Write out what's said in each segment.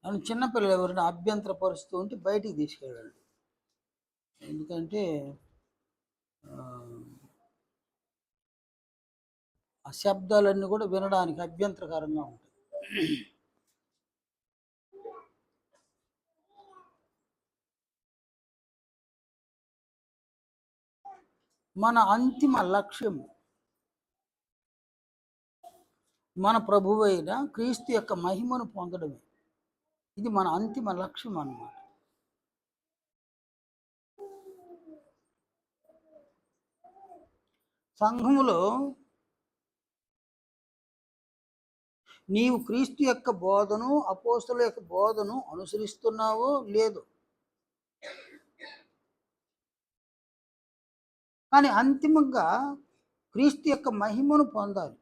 అని చిన్నపిల్లలు ఎవరైనా అభ్యంతరపరుస్తూ ఉంటే బయటికి తీసుకెళ్ళండి. ఎందుకంటే ఆ శబ్దాలన్నీ కూడా వినడానికి అభ్యంతరకరంగా ఉంటాయి. మన అంతిమ లక్ష్యం మన ప్రభువైన క్రీస్తు యొక్క మహిమను పొందడమే. ఇది మన అంతిమ లక్ష్యం అన్నమాట. సంఘములో నీవు క్రీస్తు యొక్క బోధను, అపోస్తలుల యొక్క బోధను అనుసరిస్తున్నావో లేదు, కానీ అంతిమంగా క్రీస్తు యొక్క మహిమను పొందాలి.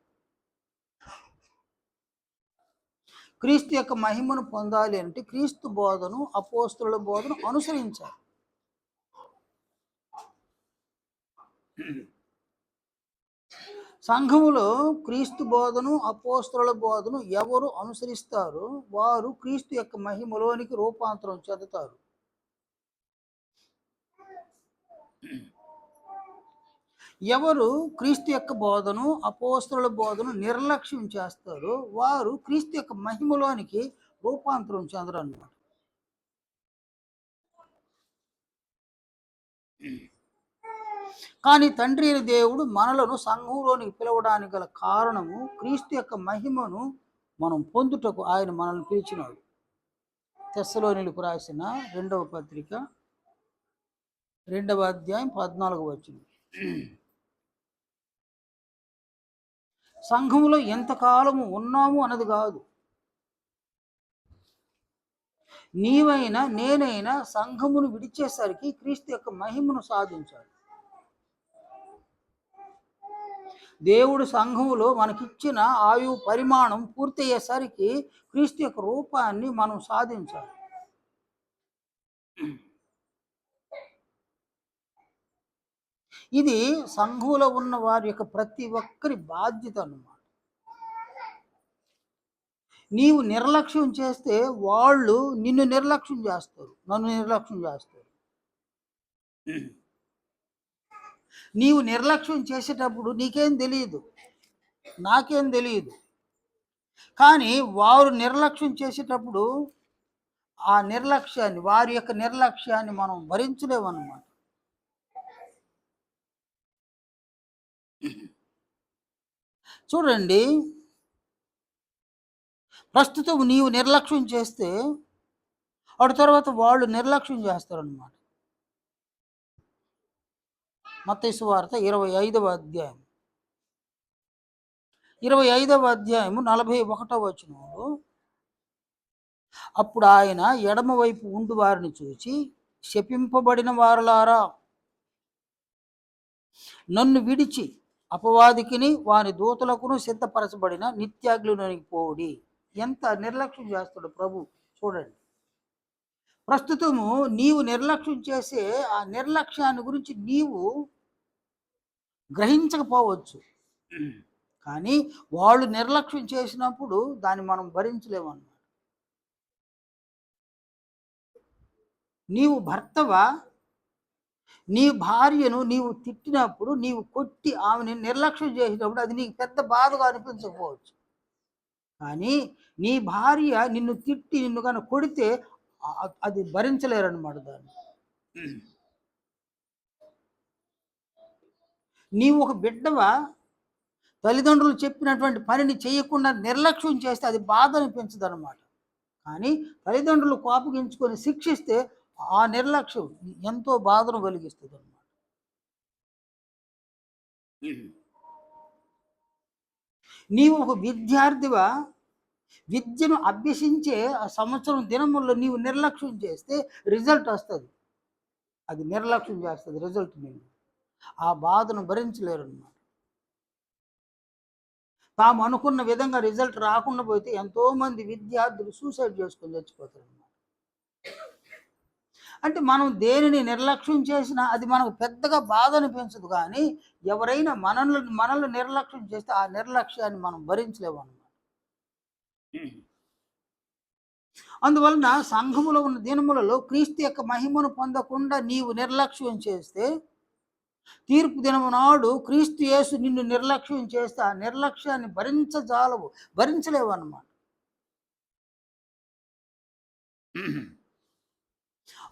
క్రీస్తు యొక్క మహిమను పొందాలి అంటే క్రీస్తు బోధను, అపోస్తలుల బోధను అనుసరించాలి. సంఘములో క్రీస్తు బోధను, అపోస్తలుల బోధను ఎవరు అనుసరిస్తారో వారు క్రీస్తు యొక్క మహిమలోనికి రూపాంతరం చెందుతారు. ఎవరు క్రీస్తు యొక్క బోధను, అపోస్తలుల బోధను నిర్లక్ష్యం చేస్తారో వారు క్రీస్తు యొక్క మహిమలోనికి రూపాంతరం చెందరు అన్నమాట. కానీ తండ్రి అయిన దేవుడు మనలను సంఘంలోనికి పిలవడానికి గల కారణము క్రీస్తు యొక్క మహిమను మనం పొందుటకు ఆయన మనల్ని పిలిచినాడు. తెస్సలోనీయులకు రాసిన 2వ పత్రిక 2వ అధ్యాయం 14వ వచనం. సంఘములో ఎంతకాలము ఉన్నాము అన్నది కాదు, నీవైనా నేనైనా సంఘమును విడిచేసరికి క్రీస్తు యొక్క మహిమను సాధించాలి. దేవుడు సంఘములో మనకిచ్చిన ఆయు పరిమాణం పూర్తయ్యేసరికి క్రీస్తు యొక్క రూపాన్ని మనం సాధించాలి. ఇది సంఘంలో ఉన్న వారి యొక్క ప్రతి ఒక్కరి బాధ్యత అన్నమాట. నీవు నిర్లక్ష్యం చేస్తే వాళ్ళు నిన్ను నిర్లక్ష్యం చేస్తారు, నన్ను నిర్లక్ష్యం చేస్తారు. నీవు నిర్లక్ష్యం చేసేటప్పుడు నీకేం తెలియదు, నాకేం తెలియదు, కానీ వారు నిర్లక్ష్యం చేసేటప్పుడు ఆ నిర్లక్ష్యాన్ని, వారి యొక్క నిర్లక్ష్యాన్ని మనం భరించలేమన్నమాట. చూడండి, ప్రస్తుతం నీవు నిర్లక్ష్యం చేస్తే అటు తర్వాత వాళ్ళు నిర్లక్ష్యం చేస్తారన్నమాట. మత్తయి సువార్త 25వ అధ్యాయం 25వ అధ్యాయము 41వ వచనంలో, అప్పుడు ఆయన ఎడమవైపు ఉండు వారిని చూచి, శపింపబడిన వారులారా, నన్ను విడిచి అపవాదికిని వాని దూతలకును సిద్ధపరచబడిన నిత్యాగ్నిలోనికి పోవుడి. ఎంత నిర్లక్ష్యం చేస్తాడు ప్రభు చూడండి. ప్రస్తుతము నీవు నిర్లక్ష్యం చేసే ఆ నిర్లక్ష్యాన్ని గురించి నీవు గ్రహించకపోవచ్చు, కానీ వాళ్ళు నిర్లక్ష్యం చేసినప్పుడు దాన్ని మనం భరించలేమన్నమాట. నీవు భర్తవా, నీ భార్యను నీవు తిట్టినప్పుడు, నీవు కొట్టి ఆమెను నిర్లక్ష్యం చేసినప్పుడు అది నీకు పెద్ద బాధగా అనిపించకపోవచ్చు, కానీ నీ భార్య నిన్ను తిట్టి నిన్ను కనుక కొడితే అది భరించలేరన్నమాట. దాన్ని నీవు ఒక బిడ్డవా, తల్లిదండ్రులు చెప్పినటువంటి పనిని చేయకుండా నిర్లక్ష్యం చేస్తే అది బాధ అనిపించదు అనమాట, కానీ తల్లిదండ్రులు కోపగించుకొని శిక్షిస్తే ఆ నిర్లక్ష్యం ఎంతో బాధను కలిగిస్తుంది అన్నమాట. నీవు ఒక విద్యార్థివా, విద్యను అభ్యసించే ఆ సంవత్సరం దినముల్లో నీవు నిర్లక్ష్యం చేస్తే రిజల్ట్ వస్తుంది, అది నిర్లక్ష్యం చేస్తుంది, రిజల్ట్ నేను ఆ బాధను భరించలేరు అన్నమాట. తాము అనుకున్న విధంగా రిజల్ట్ రాకుండా పోతే ఎంతోమంది విద్యార్థులు సూసైడ్ చేసుకొని చచ్చిపోతారు అన్నమాట. అంటే మనం దేనిని నిర్లక్ష్యం చేసినా అది మనకు పెద్దగా బాధ అనిపించదు, కానీ ఎవరైనా మనల్ని నిర్లక్ష్యం చేస్తే ఆ నిర్లక్ష్యాన్ని మనం భరించలేము అన్నమాట. అందువలన సంఘములో ఉన్న దినములలో క్రీస్తు యొక్క మహిమను పొందకుండా నీవు నిర్లక్ష్యం చేస్తే తీర్పు దినము నాడు క్రీస్తు యేసు నిన్ను నిర్లక్ష్యం చేస్తే ఆ నిర్లక్ష్యాన్ని భరించలేవు అన్నమాట.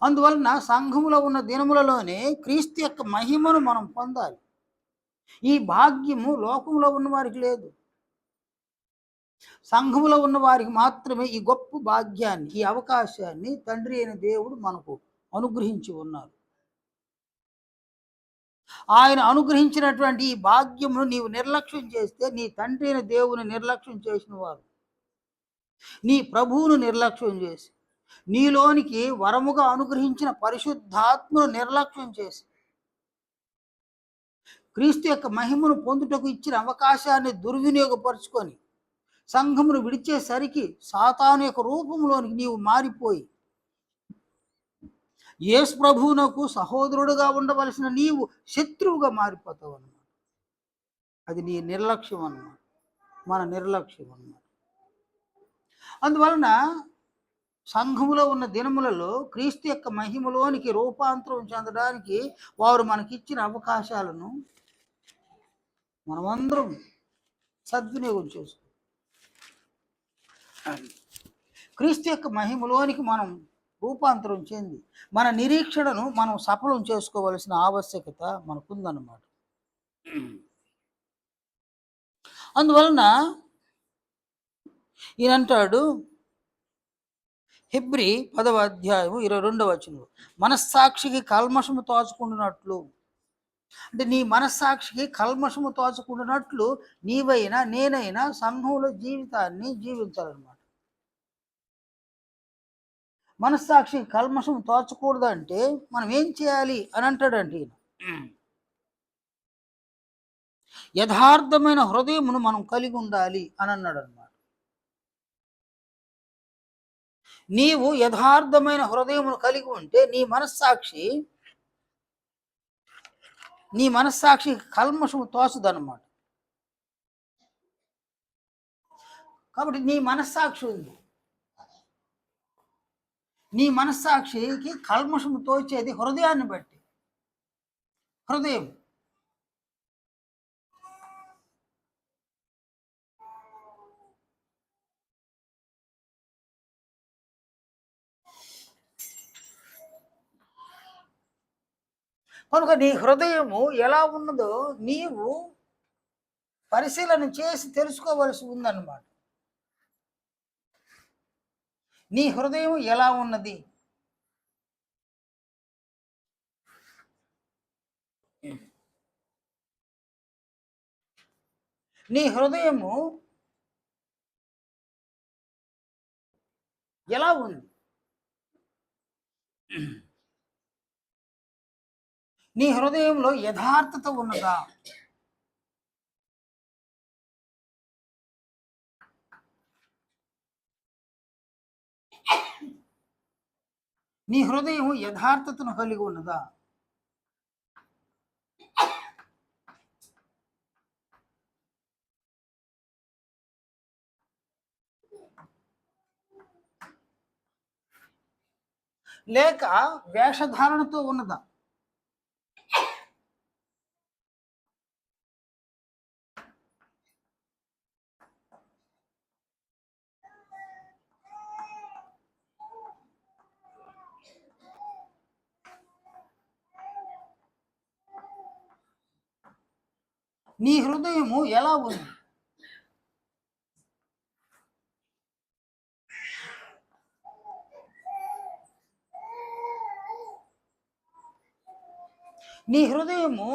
అందువలన సంఘములో ఉన్న దినములలోనే క్రీస్తు యొక్క మహిమను మనం పొందాలి. ఈ భాగ్యము లోకంలో ఉన్న వారికి లేదు, సంఘములో ఉన్న వారికి మాత్రమే ఈ గొప్ప భాగ్యాన్ని, ఈ అవకాశాన్ని తండ్రి అయిన దేవుడు మనకు అనుగ్రహించి ఉన్నారు. ఆయన అనుగ్రహించినటువంటి ఈ భాగ్యమును నీవు నిర్లక్ష్యం చేస్తే నీ తండ్రి అయిన దేవుని నిర్లక్ష్యం చేసిన వారు, నీ ప్రభువును నిర్లక్ష్యం చేసి, నీలోనికి వరముగా అనుగ్రహించిన పరిశుద్ధాత్మను నిర్లక్ష్యం చేసి, క్రీస్తు యొక్క మహిమను పొందుటకు ఇచ్చిన అవకాశాన్ని దుర్వినియోగపరుచుకొని సంఘమును విడిచేసరికి సాతాను యొక్క రూపంలోనికి నీవు మారిపోయి యేసు ప్రభువునకు సహోదరుడుగా ఉండవలసిన నీవు శత్రువుగా మారిపోతావు అన్నమాట. అది నీ నిర్లక్ష్యం అన్నమాట, మన నిర్లక్ష్యం అన్నమాట. అందువలన సంఘములో ఉన్న దినములలో క్రీస్తు యొక్క మహిమలోనికి రూపాంతరం చెందడానికి వారు మనకిచ్చిన అవకాశాలను మనమందరం సద్వినియోగం చేసుకోవాలి. క్రీస్తు యొక్క మహిమలోనికి మనం రూపాంతరం చెంది మన నిరీక్షణను మనం సఫలం చేసుకోవలసిన ఆవశ్యకత మనకుందన్నమాట. అందువలన ఈయనంటాడు హెబ్రీ 10వ అధ్యాయము 22వ వచనంలో, మనస్సాక్షికి కల్మషము తోచుకుంటున్నట్లు, అంటే నీ మనస్సాక్షికి కల్మషము తోచుకుంటున్నట్లు నీవైనా నేనైనా సంఘంలో జీవితాన్ని జీవించాలన్నమాట. మనస్సాక్షికి కల్మషం తోచకూడదంటే మనం ఏం చేయాలి అని అంటాడంటే ఈయన, యథార్థమైన హృదయమును మనం కలిగి ఉండాలి అని అన్నాడు అన్నమాట. నీవు యథార్థమైన హృదయమును కలిగి ఉంటే నీ మనస్సాక్షి కల్మషము తోచదన్నమాట. కాబట్టి నీ మనస్సాక్షి ఉంది, నీ మనస్సాక్షికి కల్మషము తోచేది హృదయాన్ని బట్టి. హృదయం కనుక నీ హృదయము ఎలా ఉన్నదో నీవు పరిశీలన చేసి తెలుసుకోవలసి ఉందన్నమాట. నీ హృదయం ఎలా ఉన్నది? నీ హృదయము ఎలా ఉంది? నీ హృదయంలో యథార్థత ఉన్నదా? నీ హృదయం యథార్థతను కలిగి ఉన్నదా? లేక వేషధారణతో ఉన్నదా? నీ హృదయము ఎలా ఉంది? నీ హృదయము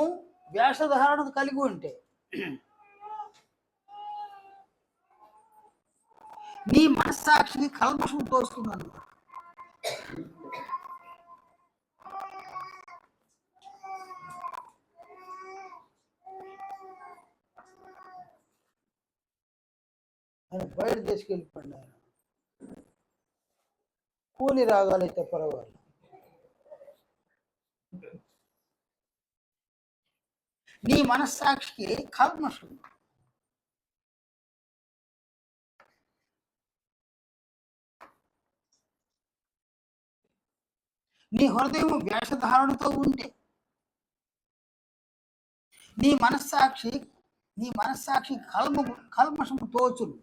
వేషధారణ కలిగి ఉంటే నీ మనస్సాక్షిని కల్మషం తోస్తుందన్నమాట. ఆయన బయట తీసుకెళ్ళిపోండి. ఆయన కూలి రాగాలైతే పర్వాలేదు. నీ మనస్సాక్షికి కల్మషం. నీ హృదయం వేషధారణతో ఉంటే నీ మనస్సాక్షి కల్మషము తోచును.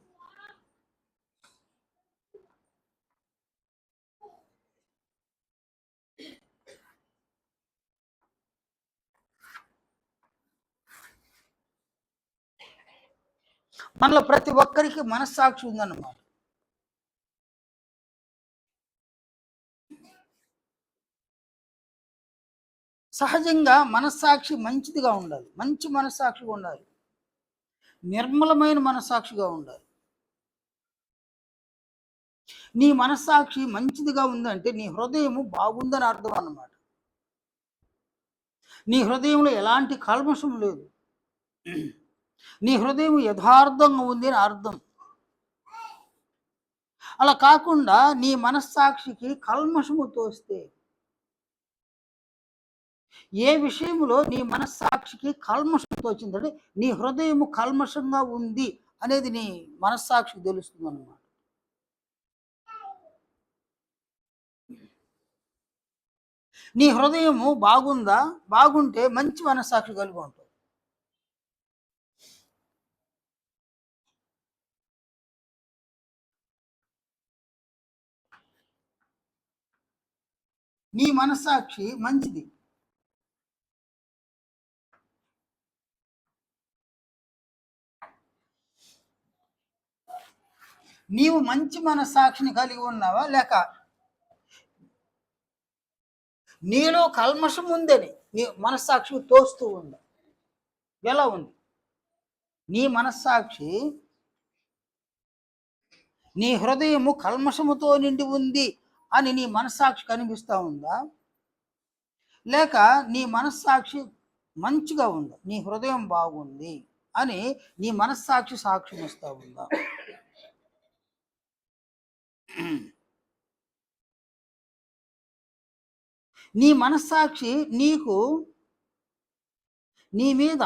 మనలో ప్రతి ఒక్కరికి మనస్సాక్షి ఉందన్నమాట. సహజంగా మనస్సాక్షి మంచిదిగా ఉండాలి, మంచి మనస్సాక్షిగా ఉండాలి, నిర్మలమైన మనస్సాక్షిగా ఉండాలి. నీ మనస్సాక్షి మంచిదిగా ఉందంటే నీ హృదయము బాగుందని అర్థం అన్నమాట. నీ హృదయంలో ఎలాంటి కల్మషం లేదు, నీ హృదయం యథార్థంగా ఉంది అని అర్థం. అలా కాకుండా నీ మనస్సాక్షికి కల్మషము తోస్తే, ఏ విషయంలో నీ మనస్సాక్షికి కల్మషం తోచిందంటే నీ హృదయము కల్మషంగా ఉంది అనేది నీ మనస్సాక్షికి తెలుస్తుంది అన్నమాట. నీ హృదయము బాగుందా, బాగుంటే మంచి మనస్సాక్షి కలిగి ఉంటుంది. నీ మనస్సాక్షి మంచిది, నీవు మంచి మనస్సాక్షిని కలిగి ఉన్నావా, లేక నీలో కల్మషం ఉందని నీ మనస్సాక్షి తోస్తూ ఉందా? ఎలా ఉంది నీ మనస్సాక్షి? నీ హృదయము కల్మషముతో నిండి ఉంది అని నీ మనస్సాక్షి కనిపిస్తూ ఉందా, లేక నీ మనస్సాక్షి మంచిగా ఉందా, నీ హృదయం బాగుంది అని నీ మనస్సాక్షి సాక్ష్యం ఇస్తూ ఉందా? నీ మనస్సాక్షి నీకు నీ మీద,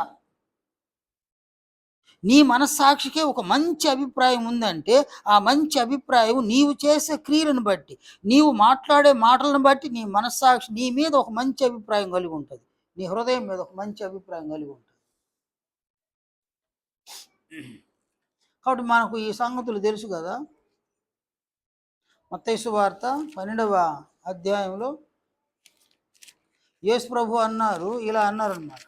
నీ మనస్సాక్షికే ఒక మంచి అభిప్రాయం ఉందంటే ఆ మంచి అభిప్రాయం నీవు చేసే క్రియలను బట్టి, నీవు మాట్లాడే మాటలను బట్టి నీ మనస్సాక్షి నీ మీద ఒక మంచి అభిప్రాయం కలిగి ఉంటుంది, నీ హృదయం మీద ఒక మంచి అభిప్రాయం కలిగి ఉంటుంది. కాబట్టి మనకు ఈ సంగతులు తెలుసు కదా. మత్తయి సువార్త 12వ అధ్యాయంలో యేసు ప్రభు అన్నారు, ఇలా అన్నారన్నమాట.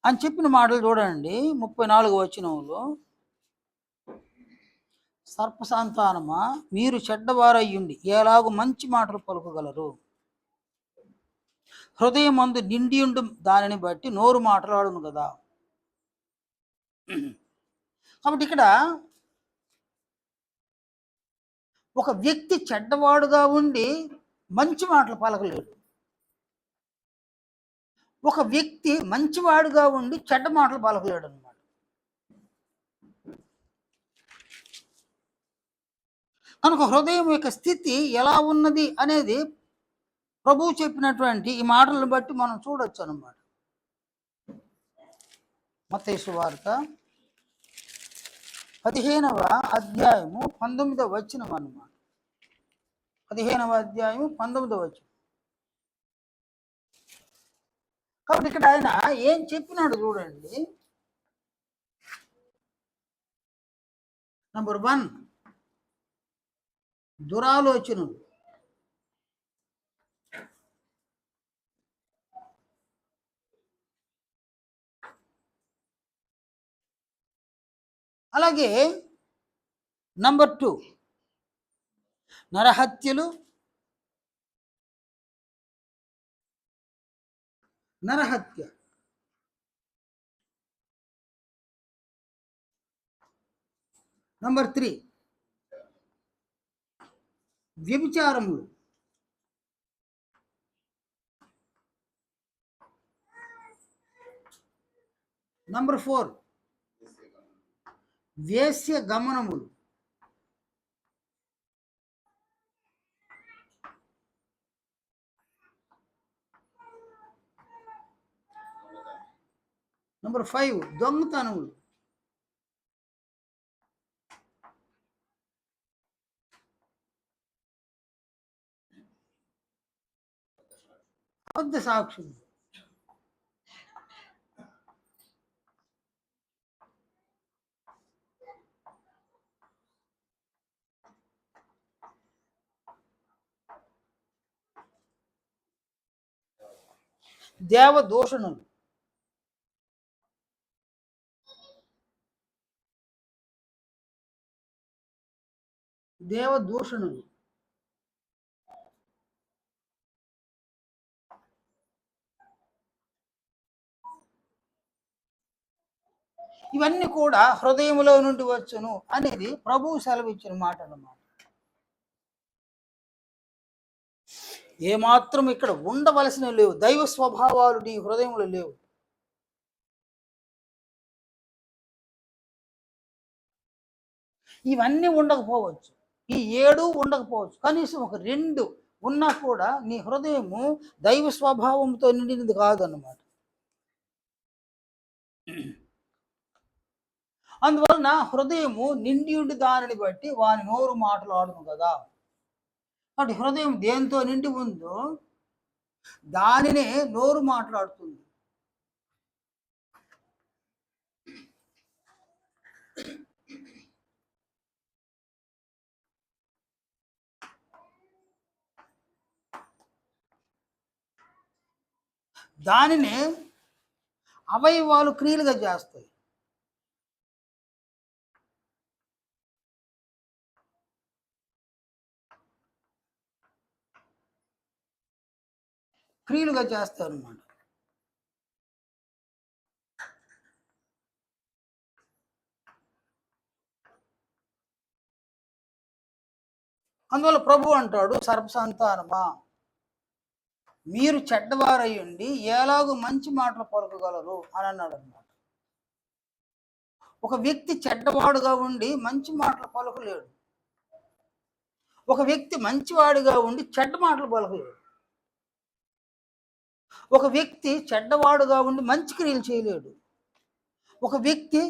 అని చెప్పిన మాటలు చూడండి, 34వ వచనంలో, సర్పసంతానమా, మీరు చెడ్డవారయ్యుండి ఎలాగూ మంచి మాటలు పలుకగలరు? హృదయమందు నిండియుండు దానిని బట్టి నోరు మాట్లాడును కదా. కాబట్టి ఇక్కడ ఒక వ్యక్తి చెడ్డవాడుగా ఉండి మంచి మాటలు పలకలేడు, ఒక వ్యక్తి మంచివాడుగా ఉండి చెడ్డ మాటలు పలకలేడు అన్నమాట. కనుక హృదయం యొక్క స్థితి ఎలా ఉన్నది అనేది ప్రభువు చెప్పినటువంటి ఈ మాటలను బట్టి మనం చూడొచ్చు అన్నమాట. మత్తయి సువార్త 15వ అధ్యాయము 19వ వచనం అన్నమాట. 15వ అధ్యాయము 19వ వచనం. కాబట్టి ఇక్కడ ఆయన ఏం చెప్పినాడు చూడండి. నంబర్ 1, దురాలోచనలు. అలాగే నంబర్ 2, నరహత్యలు, నరహత్య. నంబర్ 3, వ్యభిచారములు. నంబర్ 4 వేశ్య గమనములు. నంబర్ 5 దొంగతనములు. అబద్ధ సాక్షులు. దేవదూషణులు. దేవదూషణులు. ఇవన్నీ కూడా హృదయంలో నుండి వచ్చును అనేది ప్రభువు సెలవిచ్చిన మాట అన్నమాట. ఏమాత్రం ఇక్కడ ఉండవలసిన లేవు, దైవ స్వభావాలు నీ హృదయంలో లేవు. ఇవన్నీ ఉండకపోవచ్చు, ఈ 7 ఉండకపోవచ్చు, కనీసం ఒక 2 ఉన్నా కూడా నీ హృదయము దైవ స్వభావంతో నిండినది కాదన్నమాట. అందువలన హృదయము నిండి ఉండి దానిని బట్టి వాని నోరు మాట్లాడును కదా. కాబట్టి హృదయం దేంతో నిండి ఉందో దానినే నోరు మాట్లాడుతుంది. దానినే అవయవాలు క్రియలుగా చేస్తాయి. క్రియలుగా చేస్తాయి అన్నమాట. అందువల్ల ప్రభు అంటాడు, సర్పసంతానమా మీరు చెడ్డవారయ్యండి ఎలాగో మంచి మాటలు పలుకగలరు అని అన్నాడు అన్నమాట. ఒక వ్యక్తి చెడ్డవాడుగా ఉండి మంచి మాటలు పలుకలేడు. ఒక వ్యక్తి మంచివాడిగా ఉండి చెడ్డ మాటలు పలకలేడు. ఒక వ్యక్తి చెడ్డవాడుగా ఉండి మంచి క్రియలు చేయలేడు. ఒక వ్యక్తి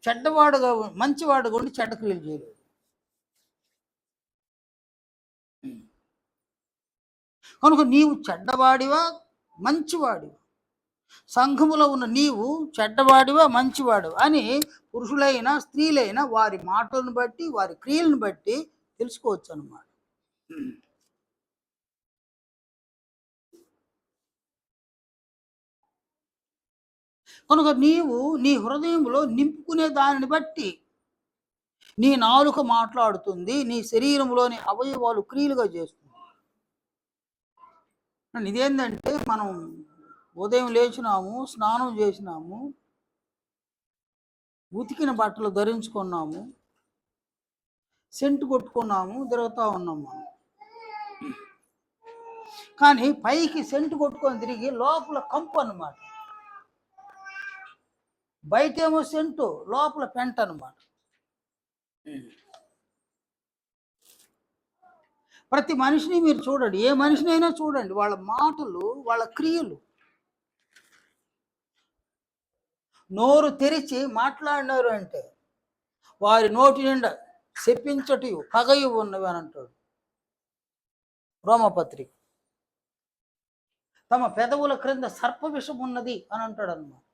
చెడ్డవాడుగా మంచివాడుగా ఉండి చెడ్డ క్రియలు చేయలేడు. కనుక నీవు చెడ్డవాడివా మంచివాడివా, సంఘములో ఉన్న నీవు చెడ్డవాడివా మంచివాడు అని పురుషులైనా స్త్రీలైనా వారి మాటలను బట్టి వారి క్రియలను బట్టి తెలుసుకోవచ్చు అన్నమాట. కనుక నీవు నీ హృదయంలో నింపుకునే దానిని బట్టి నీ నాలుక మాట్లాడుతుంది, నీ శరీరంలోని అవయవాలు క్రియలుగా చేస్తుంది. ఇదేంటంటే మనం ఉదయం లేచినాము, స్నానం చేసినాము, ఉతికిన బట్టలు ధరించుకున్నాము, సెంటు కొట్టుకున్నాము, తిరుగుతూ ఉన్నాము మనం. కానీ పైకి సెంటు కొట్టుకొని తిరిగి లోపల కంపు అన్నమాట. బయటేమో సెంటు, లోపల పెంట అన్నమాట. ప్రతి మనిషిని మీరు చూడండి, ఏ మనిషినైనా చూడండి, వాళ్ళ మాటలు వాళ్ళ క్రియలు, నోరు తెరిచి మాట్లాడినారు అంటే వారి నోటి నిండా చెప్పించటి పగయు ఉన్నవి అని అంటాడు రోమపత్రిక. తమ పెదవుల క్రింద సర్ప విషం ఉన్నది అని అంటాడు అన్నమాట.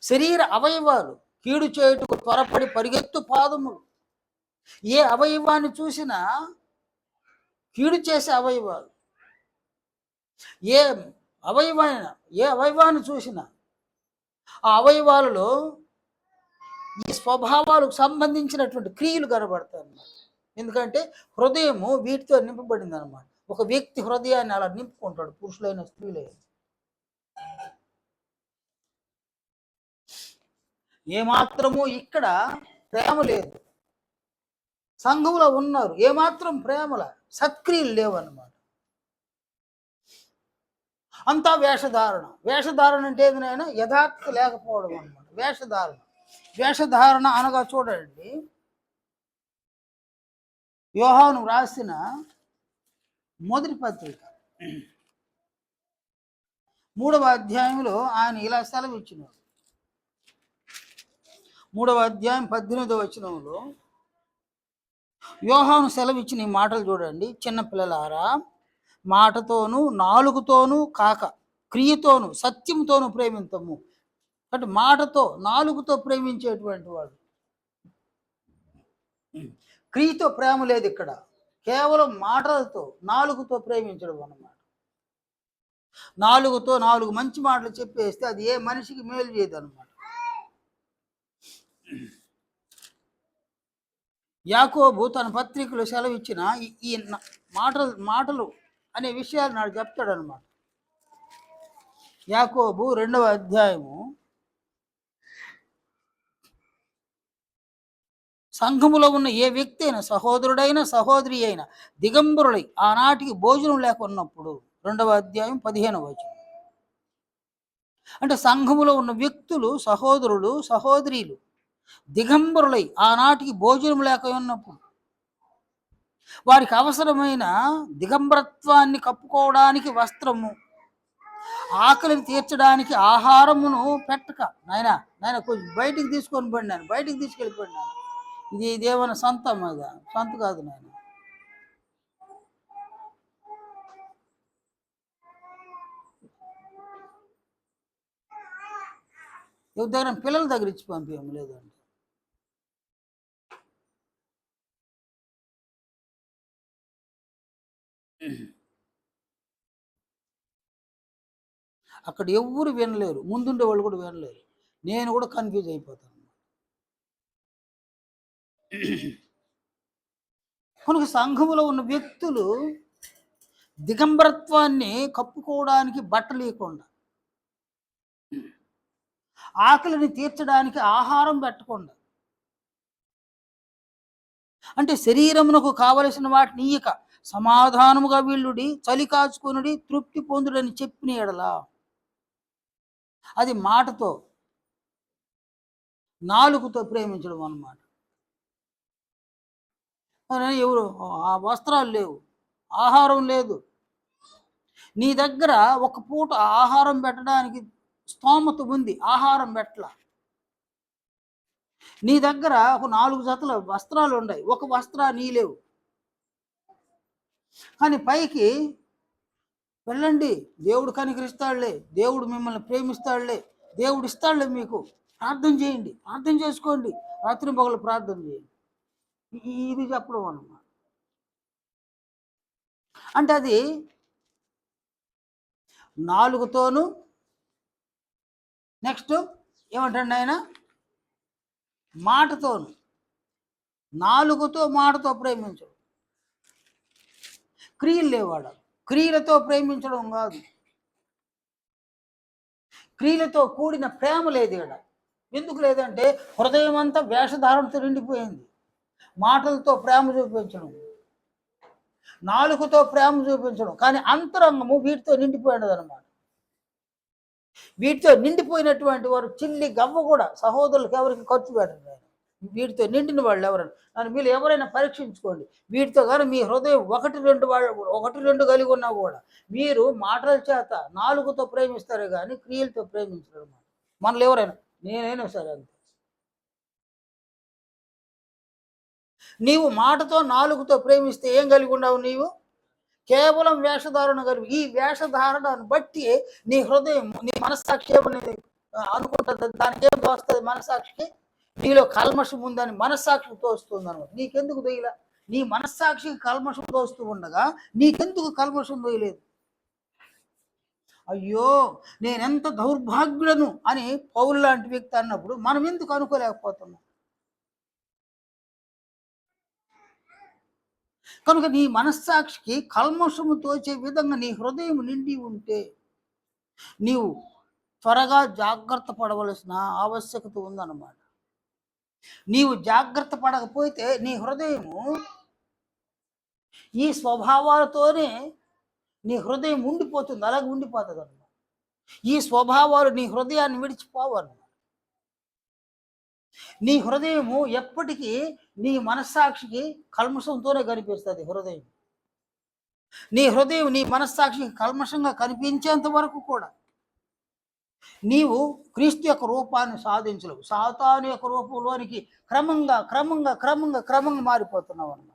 శరీర అవయవాలు కీడు చేయుటకు త్వరపడి పరిగెత్తు పాదములు. ఏ అవయవాన్ని చూసినా కీడు చేసే అవయవాలు. ఏ అవయవాన్ని చూసినా ఆ అవయవాలలో ఈ స్వభావాలకు సంబంధించినటువంటి క్రియలు కనబడతాయి అన్నమాట. ఎందుకంటే హృదయము వీటితో నింపబడింది అనమాట. ఒక వ్యక్తి హృదయాన్ని అలా నింపుకుంటాడు, పురుషులైన స్త్రీలైన. ఏమాత్రము ఇక్కడ ప్రేమ లేదు. సంఘంలో ఉన్నారు, ఏమాత్రం ప్రేమల సత్క్రియలు లేవన్నమాట. అంతా వేషధారణ. వేషధారణ అంటే ఏదైనా యథార్థత లేకపోవడం అనమాట. వేషధారణ. వేషధారణ అనగా చూడండి, యోహాను రాసిన మొదటి పత్రిక 3వ అధ్యాయంలో ఆయన ఇలా సెలవు ఇచ్చినాడు. 3వ అధ్యాయం 18వ వచనంలో యోహాను సెలవు ఇచ్చిన ఈ మాటలు చూడండి. చిన్నపిల్లలారా, మాటతోనూ నాలుగుతోనూ కాక క్రియతోనూ సత్యంతోనూ ప్రేమించము. అంటే మాటతో నాలుగుతో ప్రేమించేటువంటి వాడు. క్రియతో ప్రేమ లేదు ఇక్కడ, కేవలం మాటలతో నాలుగుతో ప్రేమించడం అన్నమాట. నాలుగుతో 4 మంచి మాటలు చెప్పేస్తే అది ఏ మనిషికి మేలు చేయదు అనమాట. యాకోబు తన పత్రికలో సెలవిచ్చిన ఈ మాటలు అనే విషయాలు నాడు చెప్తాడు అనమాట. యాకోబు 2వ అధ్యాయము, సంఘములో ఉన్న ఏ వ్యక్తి అయినా, సహోదరుడైన సహోదరి అయినా దిగంబరులై ఆనాటికి భోజనం లేకున్నప్పుడు, 2వ అధ్యాయం 15వ వచనం. అంటే సంఘములో ఉన్న వ్యక్తులు, సహోదరులు సహోదరీలు దిగంబరులై ఆనాటికి భోజనం లేక ఉన్నప్పుడు, వారికి అవసరమైన దిగంబరత్వాన్ని కప్పుకోవడానికి వస్త్రము, ఆకలిని తీర్చడానికి ఆహారమును పెట్టక, నాయన కొంచెం బయటికి తీసుకొని పడినాను, బయటికి తీసుకెళ్ళిపోయినాను, ఇదేమైనా సంత మీద సంత కాదు నాయన. ఎవరి దగ్గర పిల్లల దగ్గర ఇచ్చి పంపించము లేదండి. అక్కడ ఎవ్వరు వినలేరు, ముందుండే వాళ్ళు కూడా వినలేరు. నేను కూడా కన్ఫ్యూజ్ అయిపోతాను. కనుక సంఘములో ఉన్న వ్యక్తులు దిగంబరత్వాన్ని కప్పుకోవడానికి బట్టలు లేకుండా, ఆకలిని తీర్చడానికి ఆహారం పెట్టకుండా, అంటే శరీరమునకు కావలసిన వాటిని ఇయ్యక సమాధానముగా వీళ్ళుడి, చలి కాచుకొనుడి, తృప్తి పొందుడని చెప్పిన ఎడలా, అది మాటతో నాలుగుతో ప్రేమించడం అన్నమాట. ఎవరు ఆ వస్త్రాలు లేవు, ఆహారం లేదు, నీ దగ్గర ఒక పూట ఆహారం పెట్టడానికి స్తోమత ఉంది, ఆహారం పెట్టలా. నీ దగ్గర ఒక 4 జతల వస్త్రాలు ఉన్నాయి, ఒక వస్త్రా నీ లేవు. కానీ పైకి వెళ్ళండి, దేవుడు కనికరిస్తాడులే, దేవుడు మిమ్మల్ని ప్రేమిస్తాడులే, దేవుడు ఇస్తాడులే, మీకు ప్రార్థన చేయండి, ప్రార్థన చేసుకోండి, రాత్రి పగలు ప్రార్థన చేయండి, ఇది చెప్పడం అన్నమాట. అంటే అది నాలుగుతోనూ, నెక్స్ట్ ఏమంటాడు ఆయన, మాటతోను, నాలుగుతో మాటతో ప్రేమించడం. క్రియలు లేవాడు, క్రియలతో ప్రేమించడం కాదు, క్రియలతో కూడిన ప్రేమ లేదు ఇక్కడ. ఎందుకు లేదంటే హృదయం అంతా వేషధారణతో నిండిపోయింది. మాటలతో ప్రేమ చూపించడం, నాలుగుతో ప్రేమ చూపించడం, కానీ అంతరంగము వీటితో నిండిపోయినది అనమాట. వీటితో నిండిపోయినటువంటి వారు చిల్లి గవ్వ కూడా సహోదరులకు ఎవరికి ఖర్చు పెట్టండి. వీటితో నిండిన వాళ్ళు ఎవరైనా, కానీ మీరు ఎవరైనా పరీక్షించుకోండి, వీటితో కానీ మీ హృదయం 1-2 కలిగి ఉన్నా కూడా మీరు మాటల చేత నాలుగుతో ప్రేమిస్తారు కానీ క్రియలతో ప్రేమించరు అన్నమాట. మనలో ఎవరైనా, నేనైనా సరే అంతే. నీవు మాటతో నాలుగుతో ప్రేమిస్తే ఏం కలిగి ఉండవు, నీవు కేవలం వేషధారణ కలిగి. ఈ వేషధారణను బట్టి నీ హృదయం, నీ మనస్సాక్షి ఏమనేది అనుకుంటుంది, దానికి ఏం తోస్తుంది, మనస్సాక్షికి నీలో కల్మషం ఉందని మనస్సాక్షికి తోస్తుంది అనమాట. నీకెందుకు దొయ్యలా? నీ మనస్సాక్షికి కల్మషం తోస్తూ ఉండగా నీకెందుకు కల్మషం దొయ్యలేదు? అయ్యో నేనెంత దౌర్భాగ్యులను అని పౌలు లాంటి వ్యక్తి అన్నప్పుడు మనం ఎందుకు అనుకోలేకపోతున్నాం? కనుక నీ మనస్సాక్షికి కల్మషము తోచే విధంగా నీ హృదయం నిండి ఉంటే నీవు త్వరగా జాగ్రత్త పడవలసిన ఆవశ్యకత ఉందన్నమాట. నీవు జాగ్రత్త పడకపోతే నీ హృదయము ఈ స్వభావాలతోనే నీ హృదయం ఉండిపోతుంది, అలాగే ఉండిపోతుంది అన్నమాట. ఈ స్వభావాలు నీ హృదయాన్ని విడిచిపోవాలి. నీ హృదయము ఎప్పటికీ నీ మనస్సాక్షికి కల్మషంతోనే కనిపిస్తుంది. హృదయం నీ హృదయం నీ మనస్సాక్షికి కల్మషంగా కనిపించేంత వరకు కూడా నీవు క్రీస్తు యొక్క రూపాన్ని సాధించలేవు. సాతాను యొక్క రూపంలోనికి క్రమంగా క్రమంగా క్రమంగా క్రమంగా మారిపోతున్నావు అన్నమాట.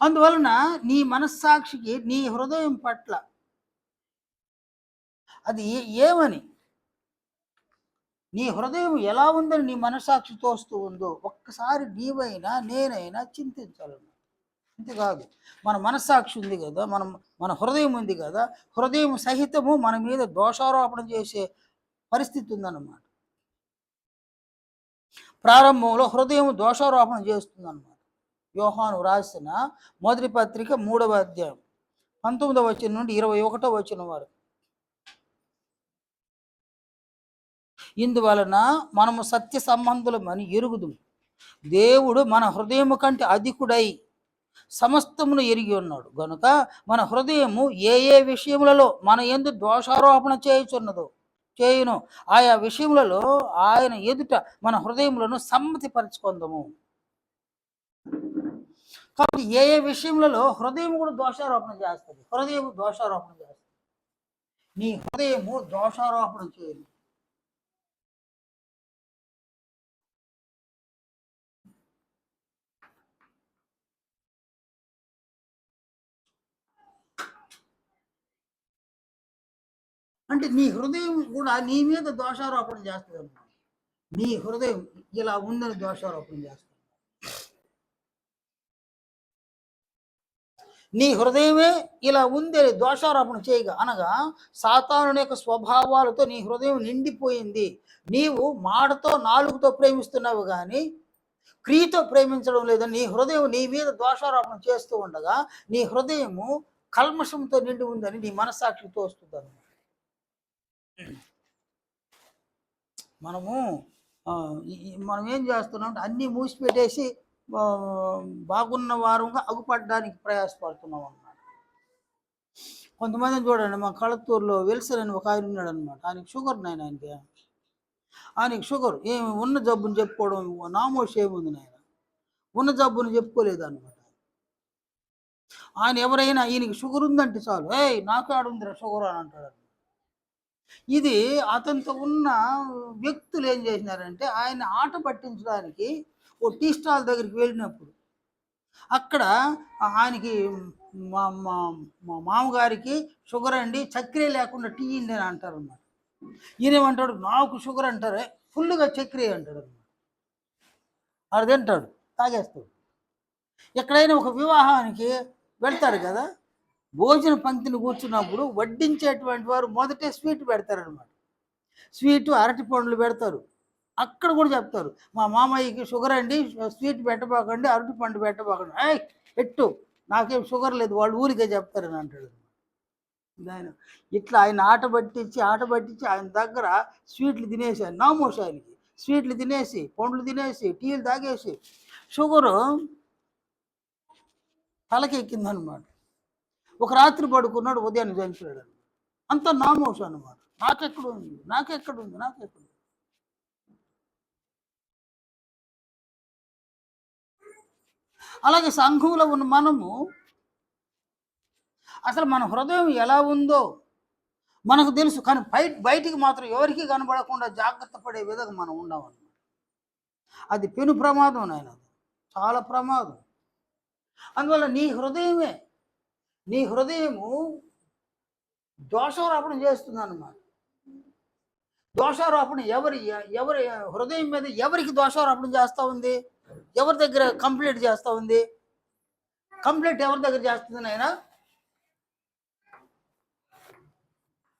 అందువలన నీ మనస్సాక్షికి నీ హృదయం పట్ల అది ఏమని, నీ హృదయం ఎలా ఉందని నీ మనస్సాక్షి తోస్తూ ఉందో ఒక్కసారి నీవైనా నేనైనా చింతించాలన్నమాట. అంతేకాదు, మన మనస్సాక్షి ఉంది కదా, మన హృదయం ఉంది కదా, హృదయం సహితము మన మీద దోషారోపణ చేసే పరిస్థితి ఉందన్నమాట. ప్రారంభంలో హృదయం దోషారోపణ చేస్తుందన్నమాట. యోహాను రాసిన మొదటి పత్రిక 3వ అధ్యాయం 19వ వచనం నుండి 21వ వచనం వరకు. ఇందువలన మనము సత్య సంబంధులమని ఎరుగుదుము, దేవుడు మన హృదయము కంటే అధికుడై సమస్తమును ఎరిగి ఉన్నాడు గనుక మన హృదయము ఏ ఏ విషయములలో మన యందు దోషారోపణ చేయును ఆయా విషయములలో ఆయన ఎదుట మన హృదయములను సమ్మతిపరచుకుందాము. కాబట్టి ఏ ఏ విషయములలో హృదయం కూడా దోషారోపణ చేస్తుంది. హృదయం దోషారోపణ చేస్తుంది. నీ హృదయము దోషారోపణ చేయదు. అంటే నీ హృదయం కూడా నీ మీద దోషారోపణ చేస్తుంది అన్నమాట. నీ హృదయం ఇలా ఉందని దోషారోపణ చేస్తుంది. నీ హృదయమే ఇలా ఉంది దోషారోపణ చేయగా, అనగా సాతాను యొక్క స్వభావాలతో నీ హృదయం నిండిపోయింది. నీవు మాటతో నాలుగుతో ప్రేమిస్తున్నావు కానీ క్రియతో ప్రేమించడం లేదని నీ హృదయం నీ మీద దోషారోపణ చేస్తూ ఉండగా నీ హృదయము కల్మషంతో నిండి ఉందని నీ మనస్సాక్షి తోస్తుంది అన్నమాట. మనం ఏం చేస్తున్నాం అంటే అన్నీ మూసిపెట్టేసి బాగున్న వారంగా అగుపడడానికి ప్రయాసపడుతున్నాం అన్నమాట. కొంతమందిని చూడండి, మా కళత్తూరులో విల్సన్ అని ఒక ఆయన ఉన్నాడు అనమాట. ఆయనకి షుగర్ నాయన, ఆయనకి షుగర్ ఏమి ఉన్న జబ్బుని చెప్పుకోవడం నామోషి ఏముంది నాయన, ఉన్న జబ్బుని చెప్పుకోలేదు అనమాట. ఆయన ఎవరైనా ఈయనకి షుగర్ ఉందంటే చాలు, నాకు ఆడుందిరా షుగర్ అని అంటాడు. ఇది అతనితో ఉన్న వ్యక్తులు ఏం చేసినారంటే ఆయన ఆట పట్టించడానికి ఓ టీ స్టాల్ దగ్గరికి వెళ్ళినప్పుడు అక్కడ ఆయనకి మా మా మా మామగారికి షుగర్ అండి, చక్కెర లేకుండా టీ ఇండి అని అంటారు అన్నమాట. ఈయనేమంటాడు, నాకు షుగర్ అంటారే, ఫుల్గా చక్కెర అంటాడు అన్నమాట. అది తింటాడు, తాగేస్తాడు. ఎక్కడైనా ఒక వివాహానికి వెళ్తారు కదా, భోజన పంక్తిని కూర్చున్నప్పుడు వడ్డించేటువంటి వారు మొదటే స్వీట్ పెడతారనమాట. స్వీటు అరటి పండ్లు పెడతారు. అక్కడ కూడా చెప్తారు, మా మామయ్యకి షుగర్ అండి, స్వీట్ పెట్టబాకండి, అరటి పండు పెట్టబాకండి. పెట్టు, నాకేం షుగర్ లేదు, వాళ్ళు ఊరికే చెప్తారని అంటాడు. ఆయన ఇట్లా ఆయన ఆట పట్టించి ఆయన దగ్గర స్వీట్లు తినేసి, నామోషి ఆయనకి స్వీట్లు తినేసి, పండ్లు తినేసి, టీలు తాగేసి షుగరు తలకెక్కిందనమాట. ఒక రాత్రి పడుకున్నాడు, ఉదయాన్ని చనిపోయాడు. అంత నామోషం అనమాట. నాకెక్కడుంది. అలాగే సంఘంలో ఉన్న మనము అసలు మన హృదయం ఎలా ఉందో మనకు తెలుసు, కానీ బయటికి మాత్రం ఎవరికి కనబడకుండా జాగ్రత్త పడే విధంగా మనం ఉండమన్నమాట. అది పెను ప్రమాదం నాయన, చాలా ప్రమాదం. అందువల్ల నీ హృదయము దోషారోపణ చేస్తుంది అన్నమాట. దోషారోపణ ఎవరి హృదయం మీద ఎవరికి దోషారోపణ చేస్తూ ఉంది, ఎవరి దగ్గర కంప్లైంట్ చేస్తూ ఉంది? కంప్లైంట్ ఎవరి దగ్గర చేస్తుంది నాయన?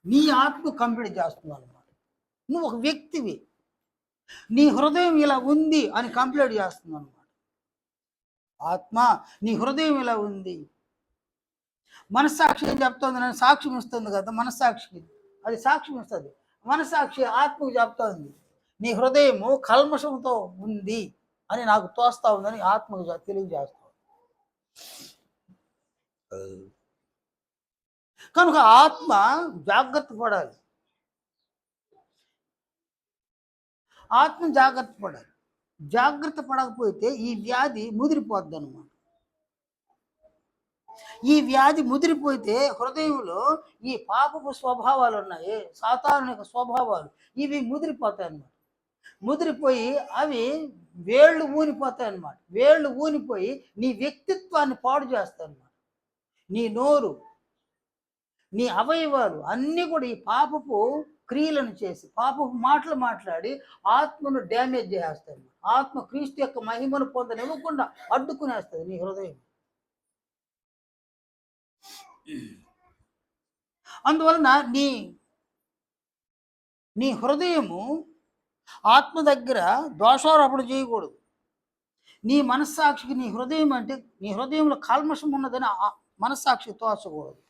నీ ఆత్మ కంప్లైంట్ చేస్తుంది అన్నమాట. నువ్వు ఒక వ్యక్తివి, నీ హృదయం ఇలా ఉంది అని కంప్లైంట్ చేస్తుంది అన్నమాట. ఆత్మ, నీ హృదయం ఇలా ఉంది. మనస్సాక్షి ఏం చెప్తుంది? నన్ను సాక్ష్యం ఇస్తుంది కదా మనస్సాక్షికి, అది సాక్ష్యం ఇస్తుంది. మనస్సాక్షి ఆత్మకు చెప్తుంది, నీ హృదయము కల్మషంతో ఉంది అని నాకు తోస్తా ఉందని ఆత్మకు తెలియజేస్తావు. కనుక ఆత్మ జాగ్రత్త పడాలి, ఆత్మ జాగ్రత్త పడాలి. జాగ్రత్త పడకపోతే ఈ వ్యాధి ముదిరిపోద్ది అనమాట. ఈ వ్యాధి ముదిరిపోతే హృదయంలో ఈ పాపపు స్వభావాలు ఉన్నాయి, సాతానునిక స్వభావాలు, ఇవి ముదిరిపోతాయి అన్నమాట. ముదిరిపోయి అవి వేళ్ళు ఊనిపోతాయి అన్నమాట. వేళ్ళు ఊనిపోయి నీ వ్యక్తిత్వాన్ని పాడు చేస్తాయి అన్నమాట. నీ నోరు, నీ అవయవాలు అన్నీ కూడా ఈ పాపపు క్రియలను చేసి, పాపపు మాటలు మాట్లాడి ఆత్మను డ్యామేజ్ చేస్తాయి. ఆత్మ క్రీస్తు యొక్క మహిమను పొందనివ్వకుండా అడ్డుకునేస్తుంది నీ హృదయం. అందువలన నీ నీ హృదయము ఆత్మ దగ్గర దోషారోపణ చేయకూడదు. నీ మనస్సాక్షికి, నీ హృదయం అంటే నీ హృదయంలో కల్మషం ఉన్నదని మనస్సాక్షి తోచకూడదు.